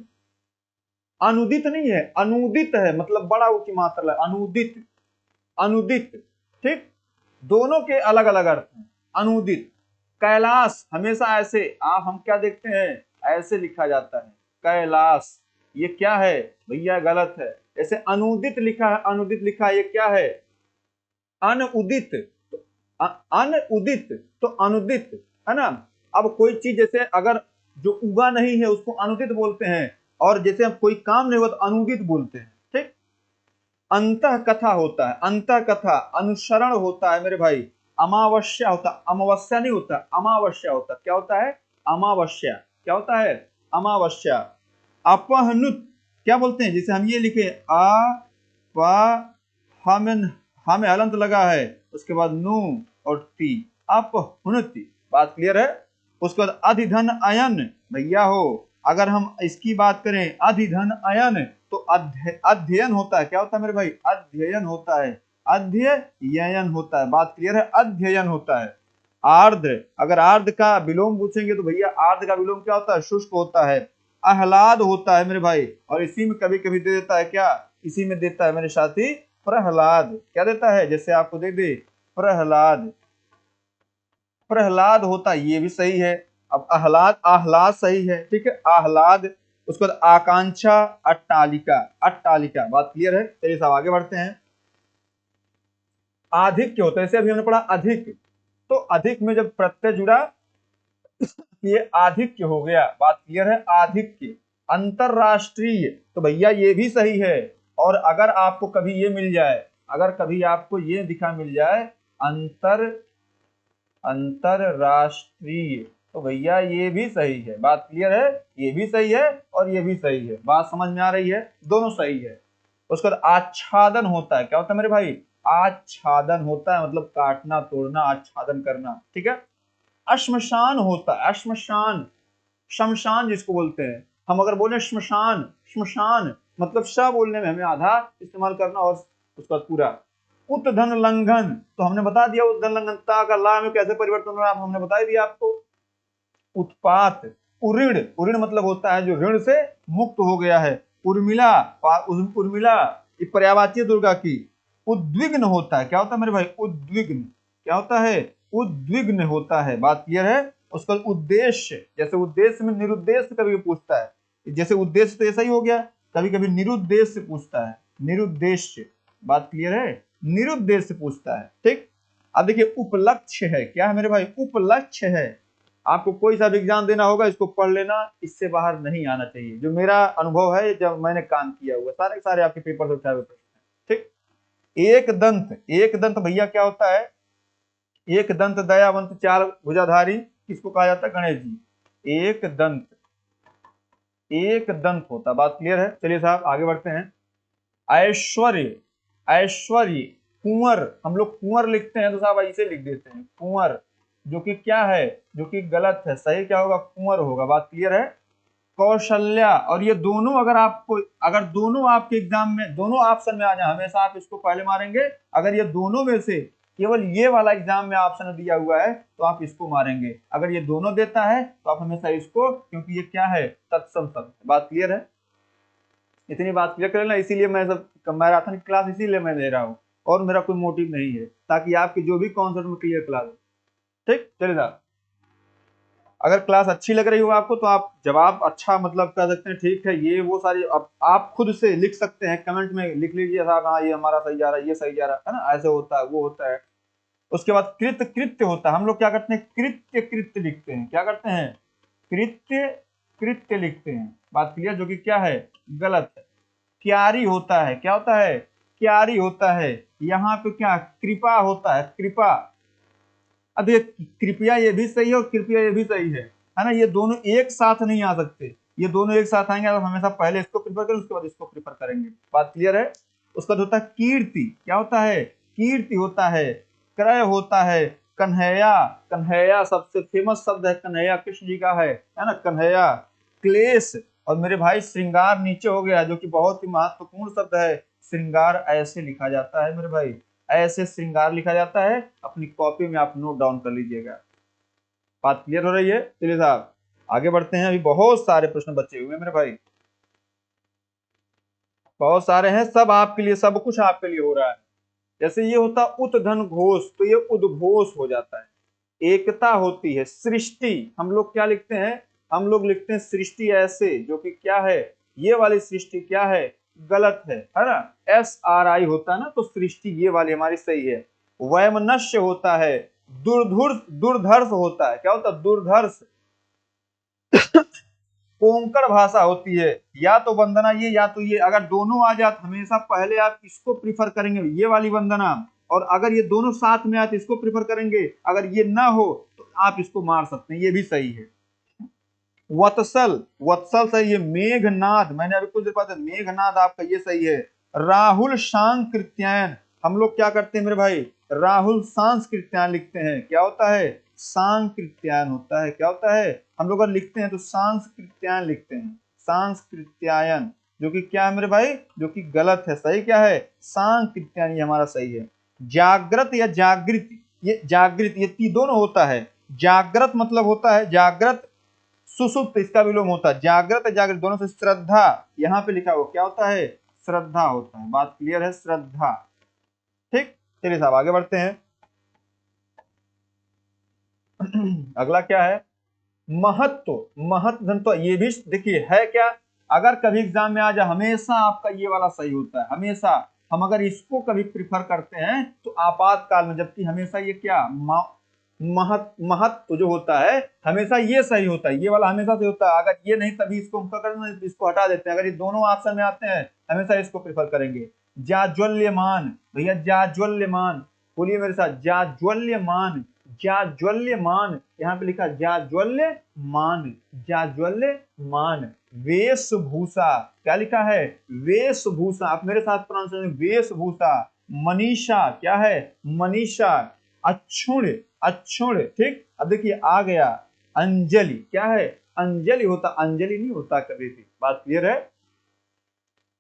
अनुदित नहीं है, अनुदित है, मतलब बड़ा ऊ की मात्रा है, अनुदित, अनुदित। ठीक, दोनों के अलग अलग अर्थ हैं। अनुदित, कैलाश, हमेशा ऐसे हम क्या देखते हैं, ऐसे लिखा जाता है, कैलाश। ये क्या है भैया, गलत है। जैसे अनुदित लिखा है, अनुदित लिखा है, ये क्या है, अनुदित। अनुदित तो अनुदित, है ना। अब कोई चीज जैसे अगर जो उगा नहीं है उसको अनुदित बोलते हैं, और जैसे अब कोई काम नहीं हुआ तो अनुदित बोलते हैं। ठीक। अंतः कथा होता है, अंतः कथा। अनुसरण होता है मेरे भाई, अमावस्या होता, अमावस्या नहीं होता, अमावस्या होता। क्या होता है, अमावस्या। क्या होता है, अमावस्या। अपहनुत, क्या बोलते हैं, जैसे हम ये लिखे आ प हमें हलंत लगा है, उसके बाद नु और ती, अपहनुति। बात क्लियर है। उसके बाद अधिधन अयन, भैया हो, अगर हम इसकी बात करें अधिधन अयन, तो अध्ययन होता है। क्या होता है मेरे भाई, अध्ययन होता है, अध्ययन होता है। बात क्लियर है, अध्ययन होता है। आर्द्र, अगर आर्द्र का विलोम पूछेंगे तो भैया आर्द्र का विलोम क्या होता है, शुष्क होता है। आह्लाद होता है मेरे भाई, और इसी में कभी कभी दे देता है क्या, इसी में देता है मेरे साथी, प्रहलाद। क्या देता है, जैसे आपको दे दे प्रहलाद, प्रहलाद होता है, ये भी सही है। अब आह्लाद, आह्लाद सही है, ठीक है, आह्लाद। उसके बाद आकांक्षा, अट्टालिका, अट्टालिका। बात क्लियर है। चलिए साहब आगे बढ़ते हैं। आधिक्य होता है, जैसे अभी हमने पढ़ा अधिक, तो अधिक में जब प्रत्यय जुड़ा, ये आधिक्य हो गया। बात क्लियर है, आधिक्य। अंतरराष्ट्रीय, तो भैया ये भी सही है। और अगर आपको कभी ये मिल जाए, अगर कभी आपको ये दिखा मिल जाए अंतर, अंतरराष्ट्रीय, तो भैया ये भी सही है। बात क्लियर है, ये भी सही है और ये भी सही है। बात समझ में आ रही है, दोनों सही है। उसके बाद आच्छादन होता है, क्या होता है मेरे भाई, आच्छादन होता है, मतलब काटना, तोड़ना, आच्छादन करना। ठीक है। अश्मशान होता है, अश्मशान, शमशान जिसको बोलते हैं। हम अगर बोले श्मशान, श्मशान मतलब श बोलने में हमें आधा इस्तेमाल करना और उसका पूरा। उत धन लंघन, तो हमने बता दिया उत धन लंघन ता का ला में कैसे परिवर्तन हो रहा है, हमने बता दिया आपको। उत्पात, उऋण, उऋण मतलब होता है जो ऋण से मुक्त हो गया है। उर्मिला, उर्मिला ये पर्यायवाची दुर्गा की। उद्विग्न होता है, क्या होता है मेरे भाई, उद्विग्न, क्या होता है, उद्विग्न होता है, बात क्लियर है। उसका उद्देश्य, जैसे उद्देश्य में निरुद्देश्य कभी पूछता है, जैसे उद्देश्य तो ऐसा ही हो गया, कभी कभी निरुद्देश्य पूछता है, निरुद्देश्य, बात क्लियर है, निरुद्देश्य पूछता है, ठीक। अब देखिए उपलक्ष्य है, क्या है मेरे भाई, उपलक्ष्य है। आपको कोई सा भी एग्जाम देना होगा, इसको पढ़ लेना, इससे बाहर नहीं आना चाहिए, जो मेरा अनुभव है जब मैंने काम किया हुआ, सारे सारे आपके पेपर से उठाए हुए प्रश्न, ठीक। एक दंत, एक दंत भैया क्या होता है, एक दंत दयावंत चार भुजाधारी, किसको कहा जाता है, गणेश जी। एक दंत, एक दंत होता, बात क्लियर है। चलिए साहब आगे बढ़ते हैं। ऐश्वर्य, ऐश्वर्य, कुंवर, हम लोग कुंवर लिखते हैं तो साहब ऐसे लिख देते हैं कुंवर, जो कि क्या है, जो कि गलत है, सही क्या होगा, कुंवर होगा, बात क्लियर है। कौशल्या, और ये दोनों अगर आपको, अगर दोनों आपके एग्जाम में दोनों ऑप्शन में आ जाए, हमेशा आप इसको पहले मारेंगे। अगर ये दोनों में से केवल ये वाला एग्जाम में ऑप्शन दिया हुआ है तो आप इसको मारेंगे, अगर ये दोनों देता है तो आप हमेशा इसको, क्योंकि ये क्या है, तत्सम शब्द, बात क्लियर है। इतनी बात क्लियर कर लेना, इसीलिए मैं सब मैराथन की क्लास इसीलिए मैं ले रहा हूँ, और मेरा कोई मोटिव नहीं है, ताकि आपकी जो भी कॉन्सेप्ट में क्लियर क्लास हो, ठीक। चलिए साहब, अगर क्लास अच्छी लग रही हो आपको तो आप जवाब अच्छा मतलब कर सकते हैं, ठीक है, ये वो सारी अब आप खुद से लिख सकते हैं, कमेंट में लिख लीजिए साहब, हाँ ये हमारा सही जा रहा है, ये सही जा रहा है ना, ऐसे होता है, वो होता है। उसके बाद कृत्य, कृत्य होता है, हम लोग क्या करते हैं, कृत्य, कृत्य लिखते हैं, क्या करते हैं, कृत्य, कृत्य लिखते हैं, बात क्लियर, जो कि क्या है, गलत है। क्यारी होता है, क्या होता है, क्यारी होता है, यहाँ पे क्या, कृपा होता है, कृपा। अब ये कृपया ये भी सही है और कृपया ये भी सही है ना, ये दोनों एक साथ नहीं आ सकते, ये दोनों एक साथ आएंगे तो हमेशा पहले इसको प्रिफर करें, उसके बाद इसको प्रिफर करेंगे, बात क्लियर है। उसका होता है कीर्ति, क्या होता है, कीर्ति होता है। क्रय होता है, कन्हैया, कन्हैया सबसे फेमस शब्द है, कन्हैया कृष्ण जी का है ना, कन्हैया। क्लेश, और मेरे भाई श्रृंगार नीचे हो गया, जो कि बहुत ही महत्वपूर्ण शब्द है, श्रृंगार ऐसे लिखा जाता है मेरे भाई, ऐसे श्रृंगार लिखा जाता है, अपनी कॉपी में आप नोट डाउन कर लीजिएगा, बात क्लियर हो रही है। चलिए साहब आगे बढ़ते हैं, अभी बहुत सारे प्रश्न बचे हुए हैं मेरे भाई, बहुत सारे हैं, सब आपके लिए, सब कुछ आपके लिए हो रहा है। जैसे ये होता उतधन घोष, तो ये उद्घोष हो जाता है। एकता होती है, सृष्टि, हम लोग क्या लिखते हैं, हम लोग लिखते हैं सृष्टि ऐसे, जो कि क्या है, ये वाली सृष्टि क्या है, गलत है ना। SRI होता है ना, तो सृष्टि ये वाली हमारी सही है। वैमनस्य होता है, दुर्धुर्ष, दुर्धर्ष होता है, क्या होता है, दुर्धर्ष। कोंकण भाषा होती है, या तो वंदना ये या तो ये, अगर दोनों आ जाए तो हमेशा पहले आप इसको प्रीफर करेंगे, ये वाली वंदना, और अगर ये दोनों साथ में आए तो इसको प्रीफर करेंगे, अगर ये ना हो तो आप इसको मार सकते हैं, ये भी सही है। वत्सल, वत्सल सही है। मेघनाद, मैंने अभी कुछ देर बाद मेघनाद आपका ये सही है। राहुल सांकृत्यायन, हम लोग क्या करते हैं मेरे भाई, राहुल सांस्कृत्यायन लिखते हैं, क्या होता है, सांकृत्यायन होता है, क्या होता है, हम लोग अगर लिखते हैं तो सांस्कृत्यायन लिखते हैं, सांस्कृत्यायन, जो कि क्या है मेरे भाई, जो कि गलत है, सही क्या है, सांकृत्यायन, ये हमारा सही है। जागृत या जागृत, ये जागृत, ये दोनों होता है। जागृत मतलब होता है जागृत, सुसुप्त इसका विलोम होता है, जागृत जागृत दोनों से। श्रद्धा, यहाँ पे लिखा हुआ क्या होता है, श्रद्धा होता है, बात क्लियर है, श्रद्धा, ठीक। चलिए साहब आगे बढ़ते हैं। अगला क्या है, महत्व, महत्व तो ये भी देखिए है क्या, अगर कभी एग्जाम में आ जाए हमेशा आपका ये वाला सही होता है, हमेशा। हम अगर इसको कभी प्रिफर करते हैं तो आपातकाल में, जबकि हमेशा ये क्या, महत्व जो होता है हमेशा ये सही होता है, ये वाला हमेशा से होता है, अगर ये नहीं तभी इसको हम करना, इसको हटा देते हैं, अगर ये दोनों ऑप्शन में आते हैं हमेशा इसको प्रिफर करेंगे। जाज्वल्यमान, भैया जाज्वल्यमान, बोलिए मेरे साथ, जाज्वल्यमान, जाज्वल्यमान, यहाँ पे लिखा जाज्वल्यमान, जाज्वल्यमान। वेशभूषा, क्या लिखा है, वेशभूषा, आप मेरे साथ प्रोनाउंसिएशन, वेशभूषा। मनीषा, क्या है, मनीषा। अक्षुण, अक्षुण, ठीक। अब देखिए आ गया अंजलि, क्या है, अंजलि होता, अंजलि नहीं होता कभी भी, बात क्लियर है।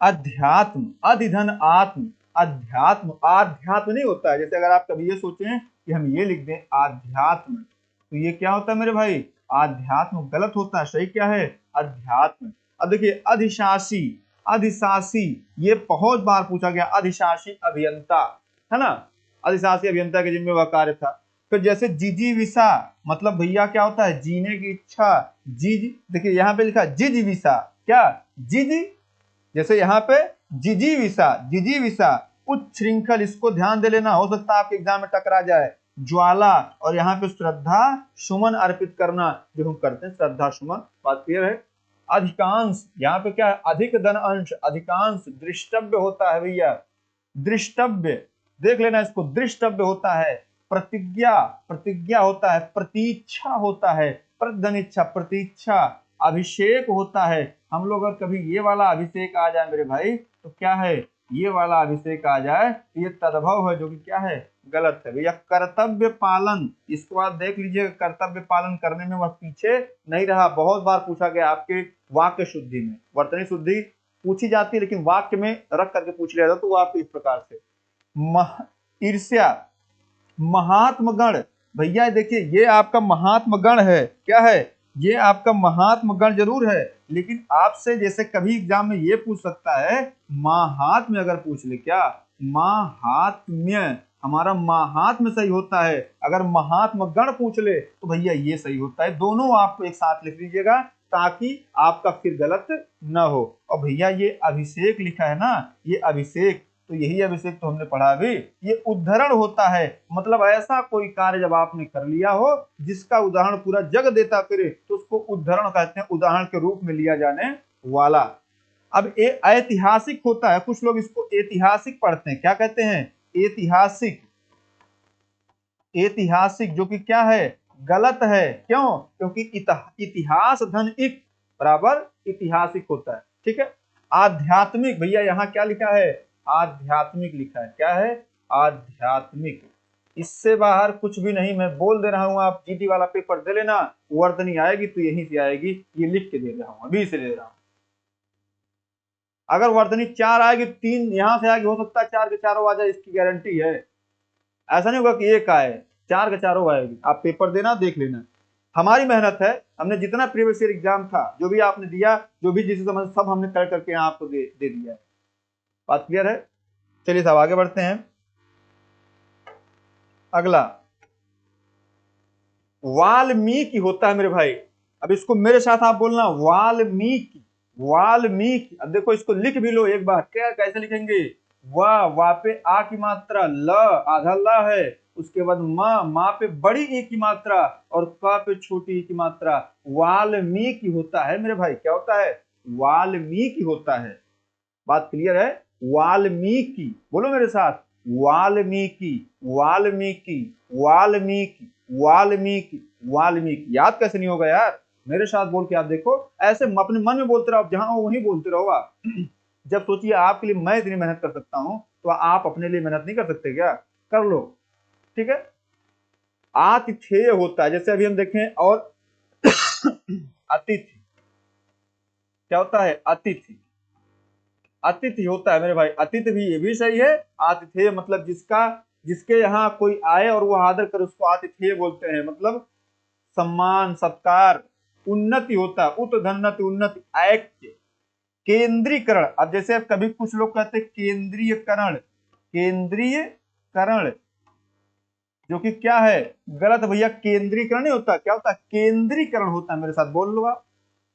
अध्यात्म, अधिधन आत्म, अध्यात्म, आध्यात्म नहीं होता है। जैसे अगर आप कभी ये सोचें कि हम ये लिख दें आध्यात्म, तो ये क्या होता है मेरे भाई, आध्यात्म गलत होता है। सही क्या है, अध्यात्म। अब देखिए अधिशासी, अधिशासी ये बहुत बार पूछा गया, अधिशासी अभियंता, है ना, अधिशासी अभियंता के जिम्मे वह कार्य था। फिर जैसे जिजीविषा, मतलब भैया क्या होता है, जीने की इच्छा। जिज, देखिए यहाँ पे लिखा जिजीविषा, क्या जिज, जैसे यहाँ पे जिजीविषा, जिजीविषा उच्च श्रृंखल, इसको ध्यान दे लेना, हो सकता है आपके एग्जाम में टकरा जाए। ज्वाला, और यहाँ पे श्रद्धा सुमन अर्पित करना, जो हम करते हैं श्रद्धा सुमन, बात क्लियर है। अधिकांश, यहाँ पे क्या है, अधिक धन अंश, अधिकांश दृष्टव्य होता है भैया, दृष्टव्य, देख लेना इसको, दृष्टव्य होता है। प्रतिज्ञा, प्रतिज्ञा होता है। प्रतीक्षा होता है, प्रतिधनिच्छा, प्रतीक्षा। अभिषेक होता है, हम लोग अगर कभी ये वाला अभिषेक आ जाए मेरे भाई, तो क्या है, ये वाला अभिषेक आ जाए तो ये तद्भव है, जो कि क्या है, गलत है भैया। कर्तव्य पालन, इसको आप देख लीजिए, कर्तव्य पालन करने में वह पीछे नहीं रहा, बहुत बार पूछा गया आपके वाक्य शुद्धि में। वर्तनी शुद्धि पूछी जाती है, लेकिन वाक्य में रख करके पूछ लिया जाता, तो वो आपको इस प्रकार से। ईर्ष्या, महात्म गण, भैया देखिए ये आपका महात्म गण है, क्या है, ये आपका महात्म गण जरूर है, लेकिन आपसे जैसे कभी एग्जाम में ये पूछ सकता है, महात्म्य अगर पूछ ले, क्या महात्म्य, हमारा महात्म्य सही होता है। अगर महात्म गण पूछ ले तो भैया ये सही होता है। दोनों आपको एक साथ लिख लीजिएगा, ताकि आपका फिर गलत ना हो। और भैया ये अभिषेक लिखा है ना, ये अभिषेक, तो यही अभिषेक तो हमने पढ़ा भी, ये उद्धरण होता है, मतलब ऐसा कोई कार्य जब आपने कर लिया हो जिसका उदाहरण पूरा जग देता फिरे, तो उसको उद्धरण कहते हैं, उदाहरण के रूप में लिया जाने वाला। अब ऐतिहासिक होता है, कुछ लोग इसको ऐतिहासिक पढ़ते हैं, क्या कहते हैं, ऐतिहासिक, ऐतिहासिक, जो कि क्या है, गलत है। क्यों, क्योंकि इतिहास धन इक बराबर ऐतिहासिक होता है, ठीक है। आध्यात्मिक, भैया यहाँ क्या लिखा है, आध्यात्मिक लिखा है, क्या है, आध्यात्मिक, इससे बाहर कुछ भी नहीं। मैं बोल दे रहा हूं, आप जीडी वाला पेपर दे लेना, वर्तनी आएगी तो यहीं से आएगी, ये लिख के दे रहा हूं, अभी से दे रहा हूं। अगर वर्तनी 4 आएगी, 3 यहां से आएगी, हो सकता है 4 के चारों आ जाए, इसकी गारंटी है। ऐसा नहीं होगा कि एक आए, 4 के चारों आएगी। आप पेपर देना, देख लेना, हमारी मेहनत है, हमने जितना प्रीवियस ईयर एग्जाम था, जो भी आपने दिया, जो भी जिस समझ, सब हमने कर करके यहाँ आपको दे दिया है। बात क्लियर है। चलिए साहब आगे बढ़ते हैं। अगला वाल्मीकि होता है मेरे भाई। अब इसको मेरे साथ आप बोलना, वाल्मीकि, वाल्मीकि। अब देखो इसको लिख भी लो एक बार, क्या कैसे लिखेंगे, वा पे आ की मात्रा, ल आधा ल है, उसके बाद माँ पे बड़ी ई की मात्रा, और क पे छोटी ई की मात्रा। वाल्मीकि होता है मेरे भाई, क्या होता है, वाल्मीकि होता है। बात क्लियर है। वाल्मीकि, बोलो मेरे साथ, वाल्मीकि, वाल्मीकि, वाल्मीकि, वाल्मीकि, वाल्मीकि। याद कैसे नहीं होगा यार, मेरे साथ बोल के आप देखो, ऐसे अपने मन में बोलते रहो, जहां हो वहीं बोलते रहो आप। जब सोचिए आपके लिए मैं इतनी मेहनत कर सकता हूं, तो आप अपने लिए मेहनत नहीं कर सकते क्या, कर लो, ठीक है। आतिथेय होता है, जैसे अभी हम देखें, और अतिथि, क्या होता है, अतिथि, अतिथि होता है मेरे भाई। अतिथि भी, ये भी सही है। आतिथेय मतलब जिसका, जिसके यहाँ कोई आए और वो आदर करे, उसको आतिथेय बोलते हैं, मतलब सम्मान सत्कार। उन्नति होता है, उत्धन्नति, उन्नति, ऐक्य। केंद्रीकरण, अब जैसे अब कभी कुछ लोग कहते हैं केंद्रीयकरण, केंद्रीयकरण, जो कि क्या है, गलत भैया। केंद्रीकरण नहीं होता, क्या होता है, केंद्रीकरण होता है। मेरे साथ बोल लो आप,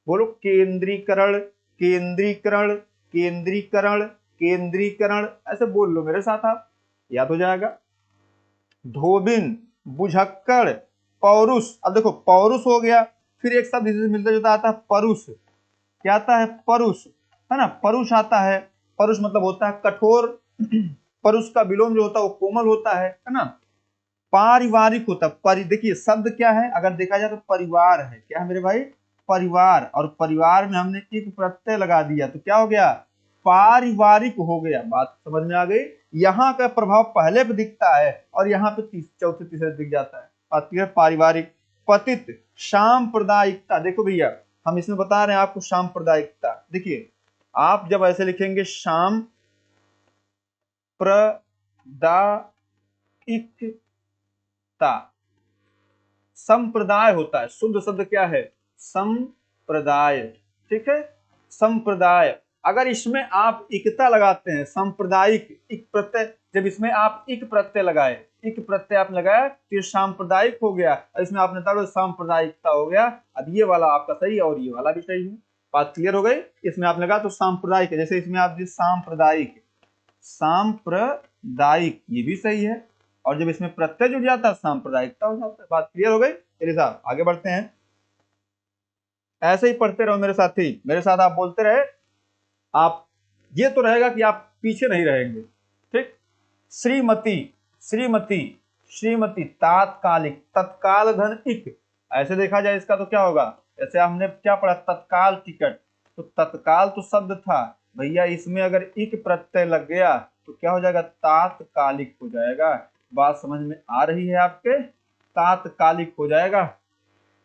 बोलो केंद्रीकरण, केंद्रीकरण, केंद्रीकरण, केंद्रीकरण, ऐसे बोल लो मेरे साथ आप, याद हो जाएगा। धोबिन, बुझक्कड़, पौरुष। अब देखो पौरुष हो गया, फिर एक शब्द इससे मिलता जुलता आता है परुष, क्या आता है, परुष, है ना, परुष आता है। परुष मतलब होता है कठोर, परुष का विलोम जो होता है वो कोमल होता है ना। पारिवारिक होता है, देखिए शब्द क्या है, अगर देखा जाए तो परिवार है, क्या है मेरे भाई, परिवार, और परिवार में हमने एक प्रत्यय लगा दिया, तो क्या हो गया, पारिवारिक हो गया। बात समझ में आ गई। यहाँ का प्रभाव पहले पे दिखता है, और यहाँ पे चौथे तीसरे दिख जाता है। पारिवारिक। पतित, सांप्रदायिकता, देखो भैया हम इसमें बता रहे हैं आपको सांप्रदायिकता। देखिए आप जब ऐसे लिखेंगे शाम सांप्रदायिकता, संप्रदाय होता है, शुद्ध शब्द क्या है, संप्रदाय, ठीक है, संप्रदाय। अगर इसमें आप इकता लगाते हैं, सांप्रदायिक, इक प्रत्यय, जब इसमें आप इक प्रत्यय लगाए, इक प्रत्यय आप लगाया तो ये सांप्रदायिक हो गया, और इसमें आपने डालो सांप्रदायिकता हो गया। अब ये वाला आपका सही है और ये वाला भी सही है, बात क्लियर हो गई। इसमें आप लगा तो सांप्रदायिक है, जैसे इसमें आप सांप्रदायिक, सांप्रदायिक ये भी सही है, और जब इसमें प्रत्यय जुड़ जाता है सांप्रदायिकता हो जाता है। बात क्लियर हो गई। चलिए साहब आगे बढ़ते हैं, ऐसे ही पढ़ते रहो मेरे साथ ही, मेरे साथ आप बोलते रहे, आप ये तो रहेगा कि आप पीछे नहीं रहेंगे, ठीक। श्रीमती, श्रीमती, श्रीमती, तात्कालिक, तत्काल धन इक, ऐसे देखा जाए इसका तो क्या होगा, जैसे हमने क्या पढ़ा, तत्काल टिकट, तो तत्काल तो शब्द था भैया, इसमें अगर इक प्रत्यय लग गया तो क्या हो जाएगा, तात्कालिक हो जाएगा। बात समझ में आ रही है आपके, तात्कालिक हो जाएगा।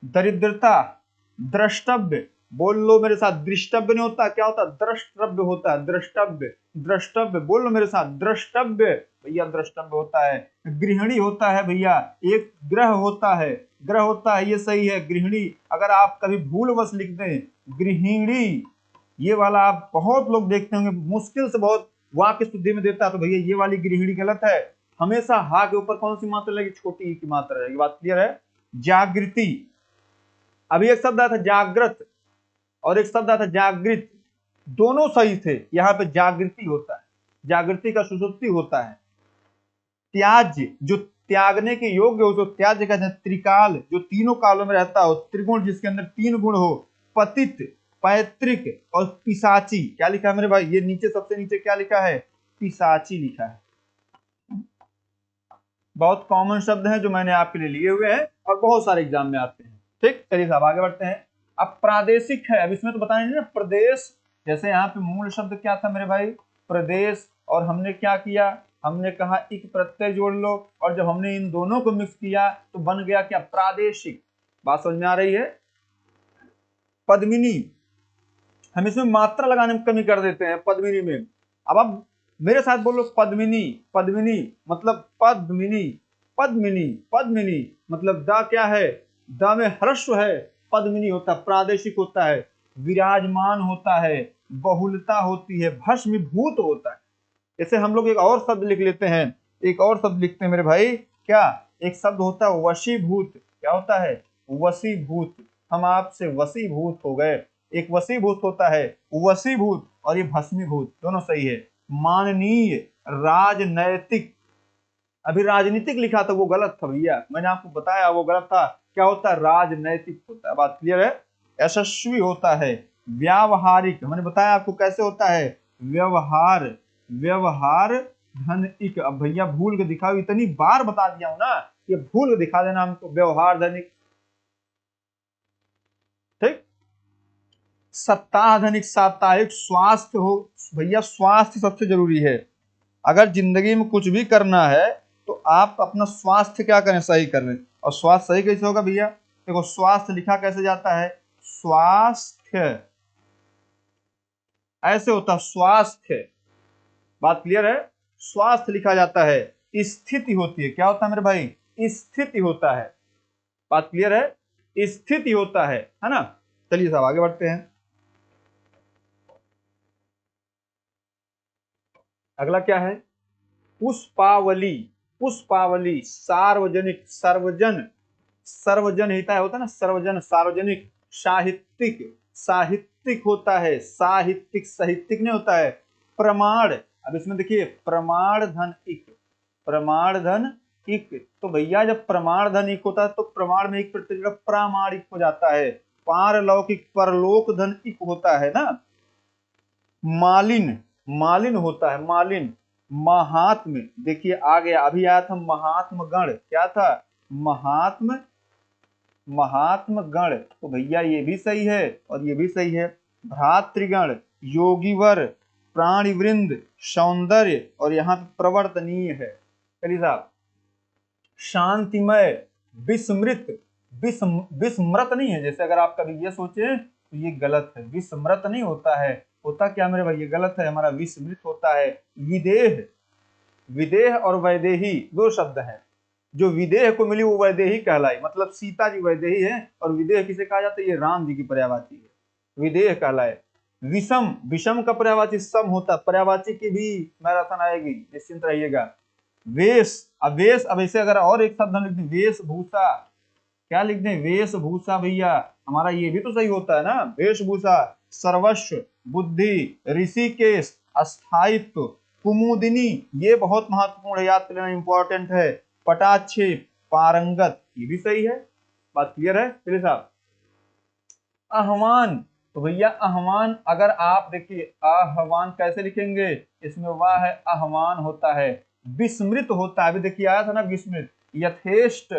दरिद्रता, द्रष्टव्य, बोल लो मेरे साथ, दृष्टव्य नहीं होता, क्या होता, द्रष्टव्य होता है, द्रष्टव्य, द्रष्टव्य, बोल लो मेरे साथ, द्रष्टव्य भैया, द्रष्टव्य होता है। गृहिणी होता है भैया, एक ग्रह होता है, ग्रह होता है, ये सही है, गृहिणी। अगर आप कभी भूलवश लिख दें गृहिणी, ये वाला आप बहुत लोग देखते होंगे, मुश्किल से बहुत वाक्य शुद्धि में देता है, तो भैया ये वाली गृहिणी गलत है। हमेशा हा के ऊपर कौन सी मात्रा लगेगी, छोटी ई की मात्रा रहेगी। बात क्लियर है। जागृति, अभी एक शब्द आया था जागृत और एक शब्द आया था जागृत, दोनों सही थे, यहाँ पे जागृति होता है, जागृति का सुषुप्ति होता है। त्याज्य, जो त्यागने के योग्य हो तो त्याज्य कहते हैं। त्रिकाल, जो तीनों कालों में रहता हो, त्रिगुण जिसके अंदर तीन गुण हो। पतित, पैतृक और पिशाची, क्या लिखा है मेरे भाई, ये नीचे सबसे नीचे क्या लिखा है, पिशाची लिखा है। बहुत कॉमन शब्द है जो मैंने आपके लिए लिए हुए हैं और बहुत सारे एग्जाम में आते हैं, ठीक। चलिए साहब आगे बढ़ते हैं। अब प्रादेशिक है, अब इसमें तो बताया नहीं ना, प्रदेश, जैसे यहाँ पे मूल शब्द क्या था मेरे भाई, प्रदेश, और हमने क्या किया, हमने कहा एक प्रत्यय जोड़ लो, और जब हमने इन दोनों को मिक्स किया तो बन गया क्या, प्रादेशिक। बात समझ में आ रही है। पद्मिनी, हम इसमें मात्रा लगाने में कमी कर देते हैं पद्मिनी में। अब आप मेरे साथ बोलो, पद्मिनी, पद्मिनी मतलब पद्मिनी, पद्मिनी, पद्मिनी मतलब द क्या है, द में ह्रस्व है, पद्मिनी होता है, प्रादेशिक होता है, विराजमान होता है, बहुलता होती है, भस्मीभूत होता है। जैसे हम लोग एक और शब्द लिख लेते हैं, एक और शब्द लिखते हैं मेरे भाई, क्या, एक शब्द होता है वशीभूत, क्या होता है, वशीभूत, हम आपसे वशीभूत हो गए। एक वशीभूत होता है, वशीभूत, और ये भस्मीभूत, दोनों सही है। माननीय, राजनैतिक, अभी राजनीतिक लिखा था वो गलत था भैया, मैंने आपको बताया वो गलत था, क्या होता है, राजनैतिक होता है। बात क्लियर है। यशस्वी होता है। व्यावहारिक, मैंने बताया आपको कैसे होता है, व्यवहार, व्यवहार धन इक। अब भैया भूल के दिखाओ, इतनी बार बता दिया हूं ना, ये भूल के दिखा देना हमको, व्यवहार धनिक, ठीक। सप्ताह धनिक, साप्ताहिक, स्वास्थ्य हो भैया, स्वास्थ्य सबसे जरूरी है। अगर जिंदगी में कुछ भी करना है तो आप अपना स्वास्थ्य क्या करें, सही करें। और स्वास्थ्य सही कैसे होगा भैया, देखो स्वास्थ्य लिखा कैसे जाता है, स्वास्थ्य, ऐसे होता है स्वास्थ्य। बात क्लियर है। स्वास्थ्य लिखा जाता है, स्थिति होती है, क्या होता है मेरे भाई, स्थिति होता है। बात क्लियर है, स्थिति होता है ना। चलिए साहब आगे बढ़ते हैं। अगला क्या है, पुष्पावली, पुष्पावली, सार्वजनिक, सर्वजन, सर्वजन हिताय होता है ना, सर्वजन, सार्वजनिक, साहित्यिक, साहित्यिक होता है, साहित्यिक, साहित्यिक नहीं होता है। प्रमाण, अब इसमें देखिए प्रमाण धन इक, प्रमाण धन इक, तो भैया जब प्रमाण धन इक होता है तो प्रमाण में एक प्रत्यय प्रामाणिक हो जाता है। पारलौकिक, परलोक धन इक होता है ना। मालिन, मालिन होता है, मालिन। महात्म, देखिए आ गया, अभी आया था महात्म गण, क्या था, महात्म, महात्म गण, तो भैया ये भी सही है और ये भी सही है। भ्रातृगण, योगीवर, प्राणिवृंद, सौंदर्य, और यहाँ पे प्रवर्तनीय है। चलिए साहब, शांतिमय, विस्मृत, विस्मृत नहीं है, जैसे अगर आप कभी ये सोचे तो ये गलत है, विस्मृत नहीं होता है, होता क्या मेरे भाई, ये गलत है, हमारा विस्मृत होता है। विदेह, विदेह और वैदेही दो शब्द हैं। जो विदेह को मिली वो वैदेही कहलाई, मतलब सीता जी वैदेही है, और विदेह किसे कहा जाता है, ये राम जी की पर्यायवाची है, विदेह कहलाए। विषम, विषम का पर्यायवाची सम होता है, पर्यायवाची की भी मैराथन आएगी, निश्चिंत रहिएगा। वेश, अब वेश, अब ऐसे अगर और एक शब्द हम लिख दें वेशभूषा, क्या लिख दें, वेशभूषा भैया, हमारा ये भी तो सही होता है ना, वेशभूषा। सर्वस्व, बुद्धि, ऋषिकेश, स्थायित्व, कुमुदिनी, ये बहुत महत्वपूर्ण है, याद करना इंपॉर्टेंट है। पटाक्षेप, पारंगत, ये भी सही है। बात क्लियर है चलिए साहब। आह्वान, तो भैया आह्वान, अगर आप देखिए आह्वान कैसे लिखेंगे, इसमें वाह है, आह्वान होता है। विस्मृत होता है, अभी देखिए आया था ना विस्मृत। यथेष्ट,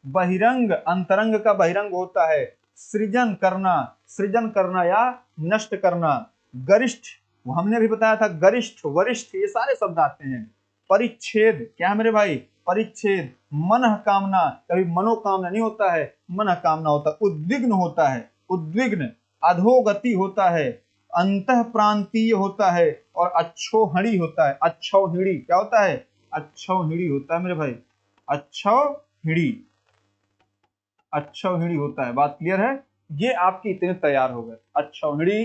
बहिरंग, अंतरंग का बहिरंग होता है। सृजन करना, सृजन करना या नष्ट करना। गरिष्ठ, वो हमने भी बताया था, गरिष्ठ, वरिष्ठ, ये सारे शब्द आते हैं। परिच्छेद, क्या है मेरे भाई, परिच्छेद। मन कामना, कभी मनोकामना नहीं होता है, मन कामना होता है। उद्विग्न होता है, उद्विग्न। अधोगति होता है, अंतः प्रांतीय होता है, और अच्छोहिणी होता है। अच्छौहिणी क्या होता है, अच्छौहिणी होता है मेरे भाई, अच्छौहिणी, अच्छौहिणी होता है। बात क्लियर है, ये आपके इतने तैयार हो गए। अच्छौहिणी,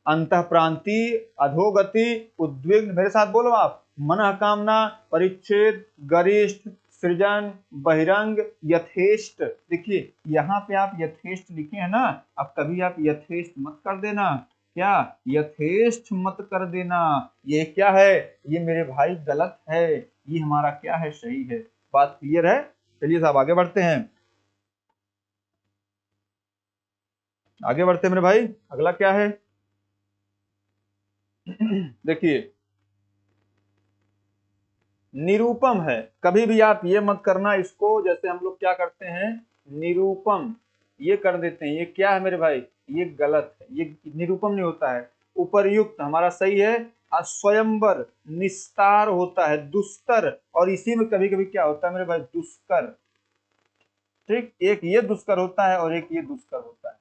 अंतः प्रांतीय, अधोगति, उद्विग्न, मेरे साथ बोलो आप, मन कामना, परिच्छेद, गरिष्ठ, सृजन, बहिरंग, यथेष्ट। देखिए यहाँ पे आप यथेष्ट लिखे हैं ना, अब कभी आप यथेष्ट मत कर देना, क्या यथेष्ट मत कर देना, ये क्या है, ये मेरे भाई गलत है, ये हमारा क्या है, सही है। बात क्लियर है, चलिए साहब आगे बढ़ते हैं, आगे बढ़ते हैं मेरे भाई। अगला क्या है देखिए, निरूपम है। कभी भी आप ये मत करना इसको, जैसे हम लोग क्या करते हैं, निरूपम ये कर देते हैं, ये क्या है मेरे भाई, ये गलत है, ये निरूपम नहीं होता है। उपर्युक्त हमारा सही है। स्वयंवर, निस्तार होता है, दुस्तर, और इसी में कभी कभी क्या होता है मेरे भाई, दुष्कर। ठीक, एक ये दुष्कर होता है और एक ये दुष्कर होता है।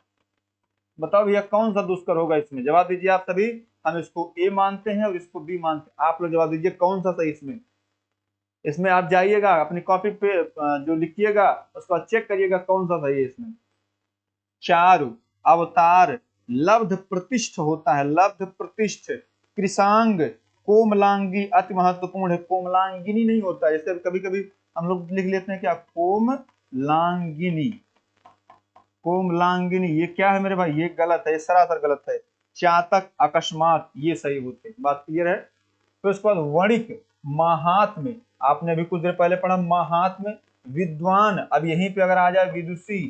बताओ भैया कौन सा दुष्कर होगा इसमें, जवाब दीजिए आप सभी। हम इसको ए मानते हैं और इसको बी मानते हैं, आप लोग जवाब दीजिए कौन सा सही इसमें। इसमें आप जाइएगा अपनी कॉपी पे जो लिखिएगा उसको चेक करिएगा कौन सा सही है इसमें। चारु, अवतार, लब्ध प्रतिष्ठ होता है, लब्ध प्रतिष्ठ। कृषांग, कोमलांगी, अति महत्वपूर्ण है, कोमलांगिनी नहीं होता, जैसे कभी कभी हम लोग लिख लेते हैं क्या, कोमलांगिनी, कोमलांगिनी, ये क्या है मेरे भाई, ये गलत है, ये सरासर गलत है। चातक, अकस्मात, ये सही होते हैं। बात क्लियर है। तो इसके बाद वणिक, महात्म्य, आपने अभी कुछ देर पहले पढ़ा महात्म्य। विद्वान, अब यहीं पे अगर आ जाए विदुषी,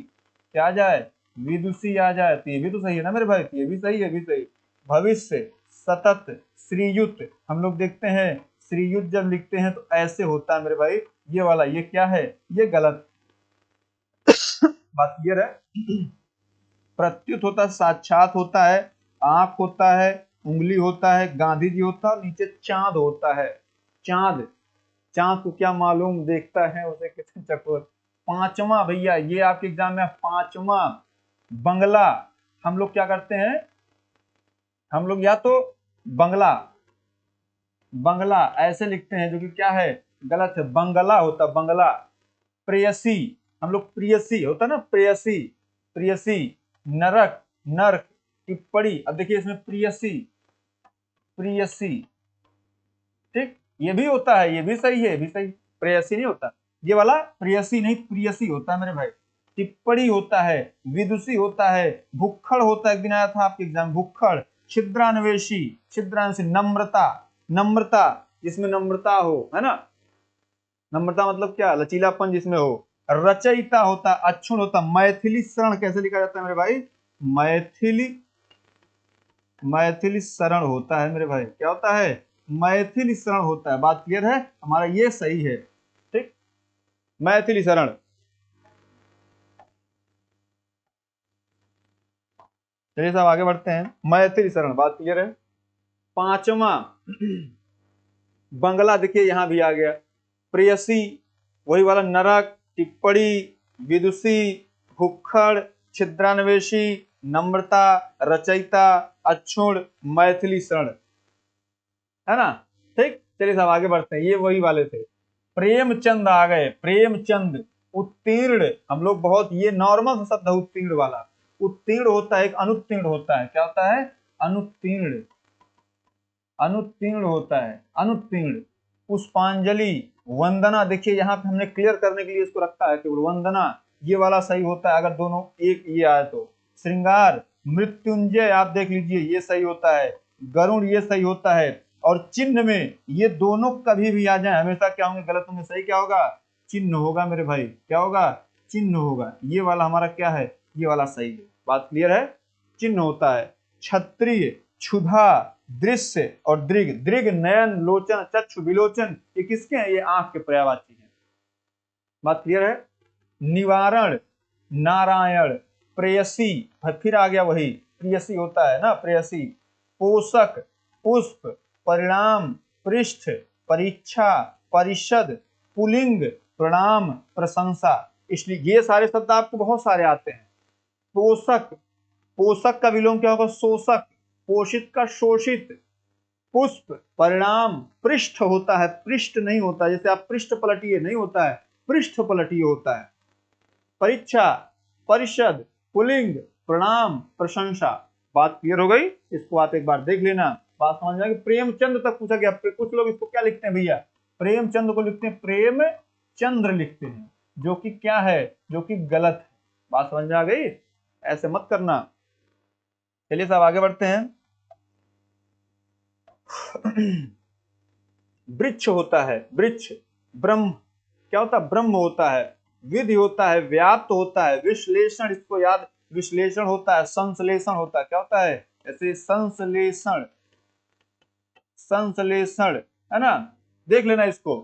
क्या आ जाए, विदुषी आ जाए, तो ये भी तो सही है ना मेरे भाई, ये भी सही है, भी सही। भविष्य, सतत, श्रीयुत, हम लोग देखते हैं श्रीयुत जब लिखते हैं तो ऐसे होता है मेरे भाई, ये वाला, ये क्या है, ये गलत। बात क्लियर है। प्रत्युत होता है, साक्षात होता है, आंख होता है, उंगली होता है, गांधी जी होता है, नीचे चांद होता है। चांद, चांद को क्या मालूम देखता है उसे कितने चकोर। पांचवा भैया, ये आपके एग्जाम में पांचवा, बंगला। हम लोग क्या करते हैं, हम लोग या तो बंगला, बंगला ऐसे लिखते हैं, जो कि क्या है, गलत है, बंगला होता, बंगला। प्रेयसी, हम लोग प्रियसी होता ना, प्रेयसी, प्रियसी। नरक, नर्क, टिप्पणी, अब देखिए इसमें प्रियसी, प्रियसी, ठीक, ये भी होता है, ये भी सही है, ये भी सही, प्रेयसी नहीं होता, ये वाला प्रेयसी नहीं, प्रियसी होता है मेरे भाई। टिप्पणी होता है, विदुषी होता है, भुक्खड़ होता है, एक दिन आया था आपके एग्जाम, भुक्खड़। छिद्रान्वेषी, छिद्रान्वेषी, नम्रता, नम्रता, जिसमें नम्रता हो, है ना, नम्रता मतलब क्या, लचीलापन जिसमें हो। रचयिता होता, अक्षुण होता। मैथिली शरण कैसे लिखा जाता है मेरे भाई, मैथिली, मैथिली शरण होता है मेरे भाई, क्या होता है, मैथिली शरण होता है। बात क्लियर है, हमारा ये सही है, ठीक, मैथिली शरण। चलिए साहब आगे बढ़ते हैं, मैथिली शरण, बात क्लियर है। पांचवा, बंगला, देखिए यहां भी आ गया। प्रेयसी, वही वाला, नरक, टिप्पणी, विदुषी, भुक्खड़, छिद्रान्वेषी, नम्रता, रचयिता, अक्षुण, मैथिली शरण, है ना, ठीक। चलिए साहब आगे बढ़ते हैं, ये वही वाले थे। प्रेमचंद आ गए, प्रेमचंद। उत्तीर्ण, हम लोग बहुत, ये नॉर्मल शब्द है उत्तीर्ण वाला। उत्तीर्ण होता है, एक अनुत्तीर्ण होता है, क्या होता है? अनुत्तीर्ण, अनुत्तीर्ण होता है, अनुत्तीर्ण। पुष्पांजलि, वंदना, देखिए यहाँ पे हमने क्लियर करने के लिए इसको रखा है केवल वंदना, ये वाला सही होता है अगर दोनों एक ये आए तो। श्रृंगार, मृत्युंजय, आप देख लीजिए ये सही होता है। गरुण, ये सही होता है। और चिन्ह में ये दोनों कभी भी आ जाए हमेशा क्या होंगे? गलत होंगे। सही क्या होगा? चिन्ह होगा मेरे भाई, क्या होगा? चिन्ह होगा। ये वाला हमारा क्या है? ये वाला सही है। बात क्लियर है? चिन्ह होता है। क्षत्रिय, क्षुधा, दृश्य और दृग। दृग नयन, लोचन, चक्षु, विलोचन, ये किसके हैं? ये आंख के पर्यायवाची हैं। बात क्लियर है? निवारण, नारायण, प्रेयसी, फिर आ गया वही प्रेयसी होता है ना, प्रेयसी। पोषक, पुष्प, परिणाम, पृष्ठ, परीक्षा, परिषद, पुलिंग, प्रणाम, प्रशंसा। इसलिए ये सारे शब्द आपको बहुत सारे आते हैं। पोषक, पोषक का विलोम क्या होगा? शोषक। पोषित का शोषित। पुष्प, परिणाम, पृष्ठ होता है, पृष्ठ नहीं होता, जैसे आप पृष्ठ पलटिए नहीं होता है, पृष्ठ पलटिए होता है। परीक्षा, परिषद, पुलिंग, प्रणाम, प्रशंसा। बात क्लियर हो गई? इसको आप एक बार देख लेना, बात समझ में आ गई। प्रेमचंद तक पूछा गया। कुछ लोग इसको क्या लिखते हैं भैया? प्रेमचंद को लिखते हैं प्रेम चंद्र लिखते हैं, जो कि क्या है? जो कि गलत है। बात समझ में आ गई? ऐसे मत करना। चलिए साहब आगे बढ़ते हैं। वृक्ष होता है, वृक्ष। ब्रह्म, क्या होता है? ब्रह्म होता है। विधि होता है, व्याप्त होता है। विश्लेषण, इसको याद, विश्लेषण होता है, संश्लेषण होता है। क्या होता है? ऐसे संश्लेषण, संश्लेषण, है ना? देख लेना इसको।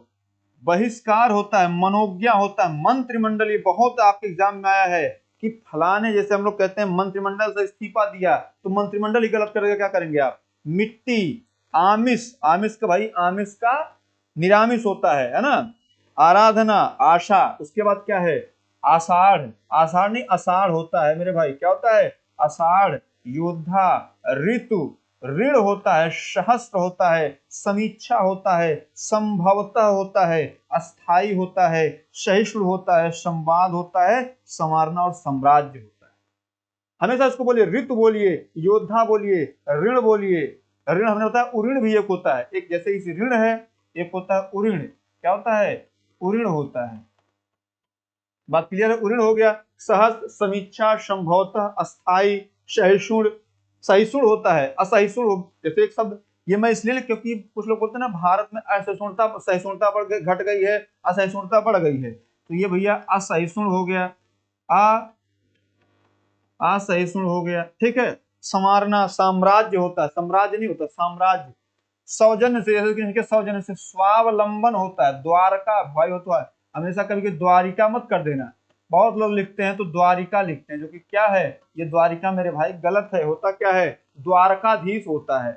बहिष्कार होता है, मनोज्ञा होता है, मंत्रिमंडल, ये बहुत आपके एग्जाम में आया है कि फलाने, जैसे हम लोग कहते हैं मंत्रिमंडल से इस्तीफा दिया, तो मंत्रिमंडल ही गलत करेगा, क्या करेंगे आप? मिट्टी, आमिष, आमिष का भाई, आमिष का निरामिष होता है ना? आराधना, आशा, उसके बाद क्या है? आषाढ़, आषाढ़ नहीं आषाढ़ होता है मेरे भाई, क्या होता है? आषाढ़। योद्धा, ऋतु, ऋण होता है, सहस्त्र होता है, समीक्षा होता है, संभवतः होता है, अस्थाई होता है, सहिष्णु होता है, संवाद होता है, संवारना और साम्राज्य होता है। हमेशा इसको बोलिए, ऋतु बोलिए, योद्धा बोलिए, ऋण बोलिए। ऋण हमने होता है, उऋण भी एक होता है, एक जैसे इस ऋण है, एक होता है उऋण। क्या होता है? उऋण होता है। बात क्लियर है? उऋण हो गया। सहस्त्र, समीक्षा, संभवतः, अस्थाई, सहिष्णु, सहिष्णु होता है, असहिष्णु। जैसे एक शब्द ये मैं इसलिए क्योंकि कुछ लोग बोलते हैं ना भारत में असहिष्णुता, सहिष्णुता बढ़ गई, घट गई है, असहिष्णुता बढ़ गई है, तो ये भैया असहिष्णु हो गया, असहिष्णु हो गया। ठीक है। संवारना, साम्राज्य होता है, साम्राज्य नहीं होता, साम्राज्य। सौजन्य से, जैसे सौजन्य से स्वावलंबन होता है, द्वारका भाई होता है। हमेशा कभी द्वारिका मत कर देना, बहुत लोग लिखते हैं तो द्वारिका लिखते हैं, जो कि क्या है? ये द्वारिका मेरे भाई गलत है। होता क्या है? द्वारकाधीश होता है।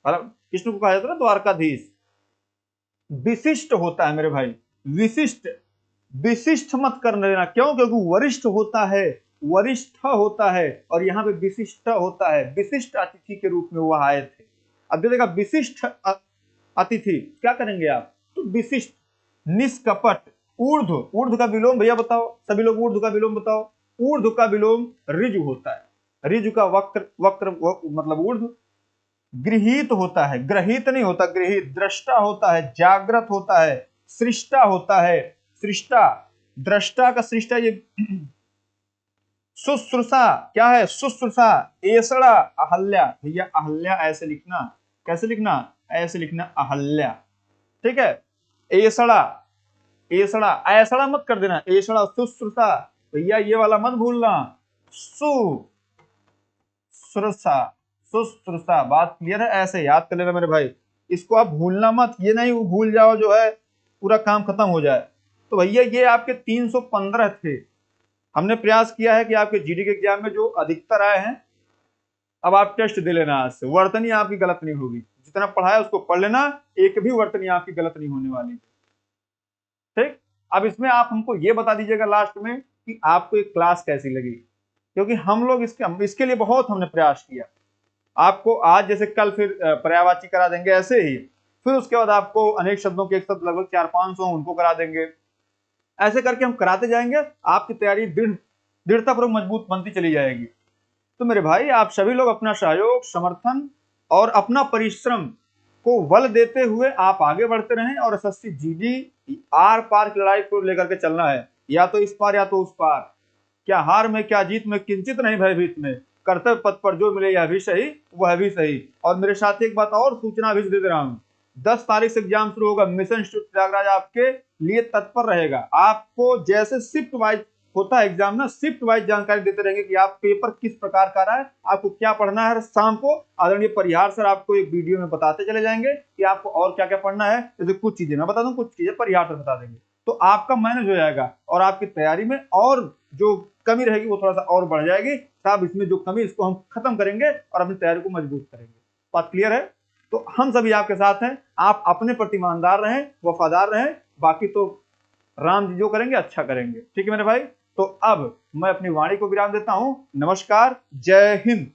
कृष्ण को कहा जाता है ना द्वारकाधीश। विशिष्ट होता है मेरे भाई, विशिष्ट। विशिष्ट मत कर लेना, क्यों? क्योंकि वरिष्ठ होता है, वरिष्ठ होता है, और यहाँ पे विशिष्ट होता है। विशिष्ट अतिथि के रूप में वह आए थे। अब देखिएगा, विशिष्ट अतिथि क्या करेंगे आप? तो विशिष्ट। निष्कपट, ऊर्ध्व, ऊर्ध्व का विलोम भैया बताओ, सभी लोग ऊर्ध्व का विलोम बताओ। ऊर्ध्व का विलोम ऋजु होता है। ऋजु का वक्र, वक्र मतलब ऊर्ध्व। गृहीत होता है, ग्रहित नहीं होता, गृहीत। दृष्टा होता है, जागृत होता है, सृष्टा होता है, सृष्टा। दृष्टा का सृष्टा, ये शुश्रूषा, क्या है? शुश्रूषा। एसड़ा, अहल्या, भैया अहल्या ऐसे लिखना, कैसे लिखना? ऐसे लिखना, अहल्या। ठीक है। एसड़ा, एसड़ा, ऐसड़ा मत कर देना, एसड़ा। शुश्रूषा, भैया ये वाला मत भूलना, शुश्रूषा, शुश्रूषा। बात क्लियर है? ऐसे याद कर लेना मेरे भाई, इसको आप भूलना मत, ये नहीं भूल जाओ जो है पूरा काम खत्म हो जाए। तो भैया ये आपके 315 थे। हमने प्रयास किया है कि आपके जीडी के एग्जाम में जो अधिकतर आए हैं, अब आप टेस्ट दे लेना आज से, वर्तनी आपकी गलत नहीं होगी। जितना पढ़ाया उसको पढ़ लेना, एक भी वर्तनी आपकी गलत नहीं होने वाली। ठीक। अब इसमें आप हमको ये बता दीजिएगा लास्ट में कि आपको एक क्लास कैसी लगी, क्योंकि हम लोग इसके लिए बहुत हमने प्रयास किया। आपको आज जैसे कल फिर पर्यायवाची करा देंगे, ऐसे ही फिर उसके बाद आपको अनेक शब्दों के एक शब्द लगभग 400-500 उनको करा देंगे। ऐसे करके हम कराते जाएंगे, आपकी तैयारी दृढ़तापूर्वक मजबूत बनती चली जाएगी। तो मेरे भाई, आप सभी लोग अपना सहयोग, समर्थन और अपना परिश्रम को बल देते हुए आप आगे बढ़ते रहें और एसएससी जीडी आर पार की लड़ाई को लेकर के चलना है, या तो इस पार या तो उस पार। क्या हार में क्या जीत में किंचित नहीं भयभीत में, कर्तव्य पथ पर जो मिले यह भी सही वह भी सही। और मेरे साथ एक बात और सूचना भी दे रहा हूँ, 10 तारीख से एग्जाम शुरू होगा। मिशन इंस्टीट्यूट प्रयागराज आपके लिए तत्पर रहेगा। आपको जैसे शिफ्ट वाइज होता है एग्जाम ना, शिफ्ट वाइज जानकारी देते रहेंगे कि आप पेपर किस प्रकार का रहा है, आपको क्या पढ़ना है। शाम को आदरणीय परिहार सर आपको एक वीडियो में बताते चले जाएंगे कि आपको और क्या क्या पढ़ना है। जैसे कुछ चीजें मैं बता दूं, कुछ चीजें परिहार सर बता देंगे, तो आपका मैनेज हो जाएगा और आपकी तैयारी में और जो कमी रहेगी वो थोड़ा सा और बढ़ जाएगी। साहब, इसमें जो कमी इसको हम खत्म करेंगे और अपनी तैयारी को मजबूत करेंगे। बात क्लियर है? तो हम सभी आपके साथ हैं। आप अपने प्रति ईमानदार रहें, वफादार रहें, बाकी तो राम जी जो करेंगे अच्छा करेंगे। ठीक है मेरे भाई, तो अब मैं अपनी वाणी को विराम देता हूं। नमस्कार, जय हिंद।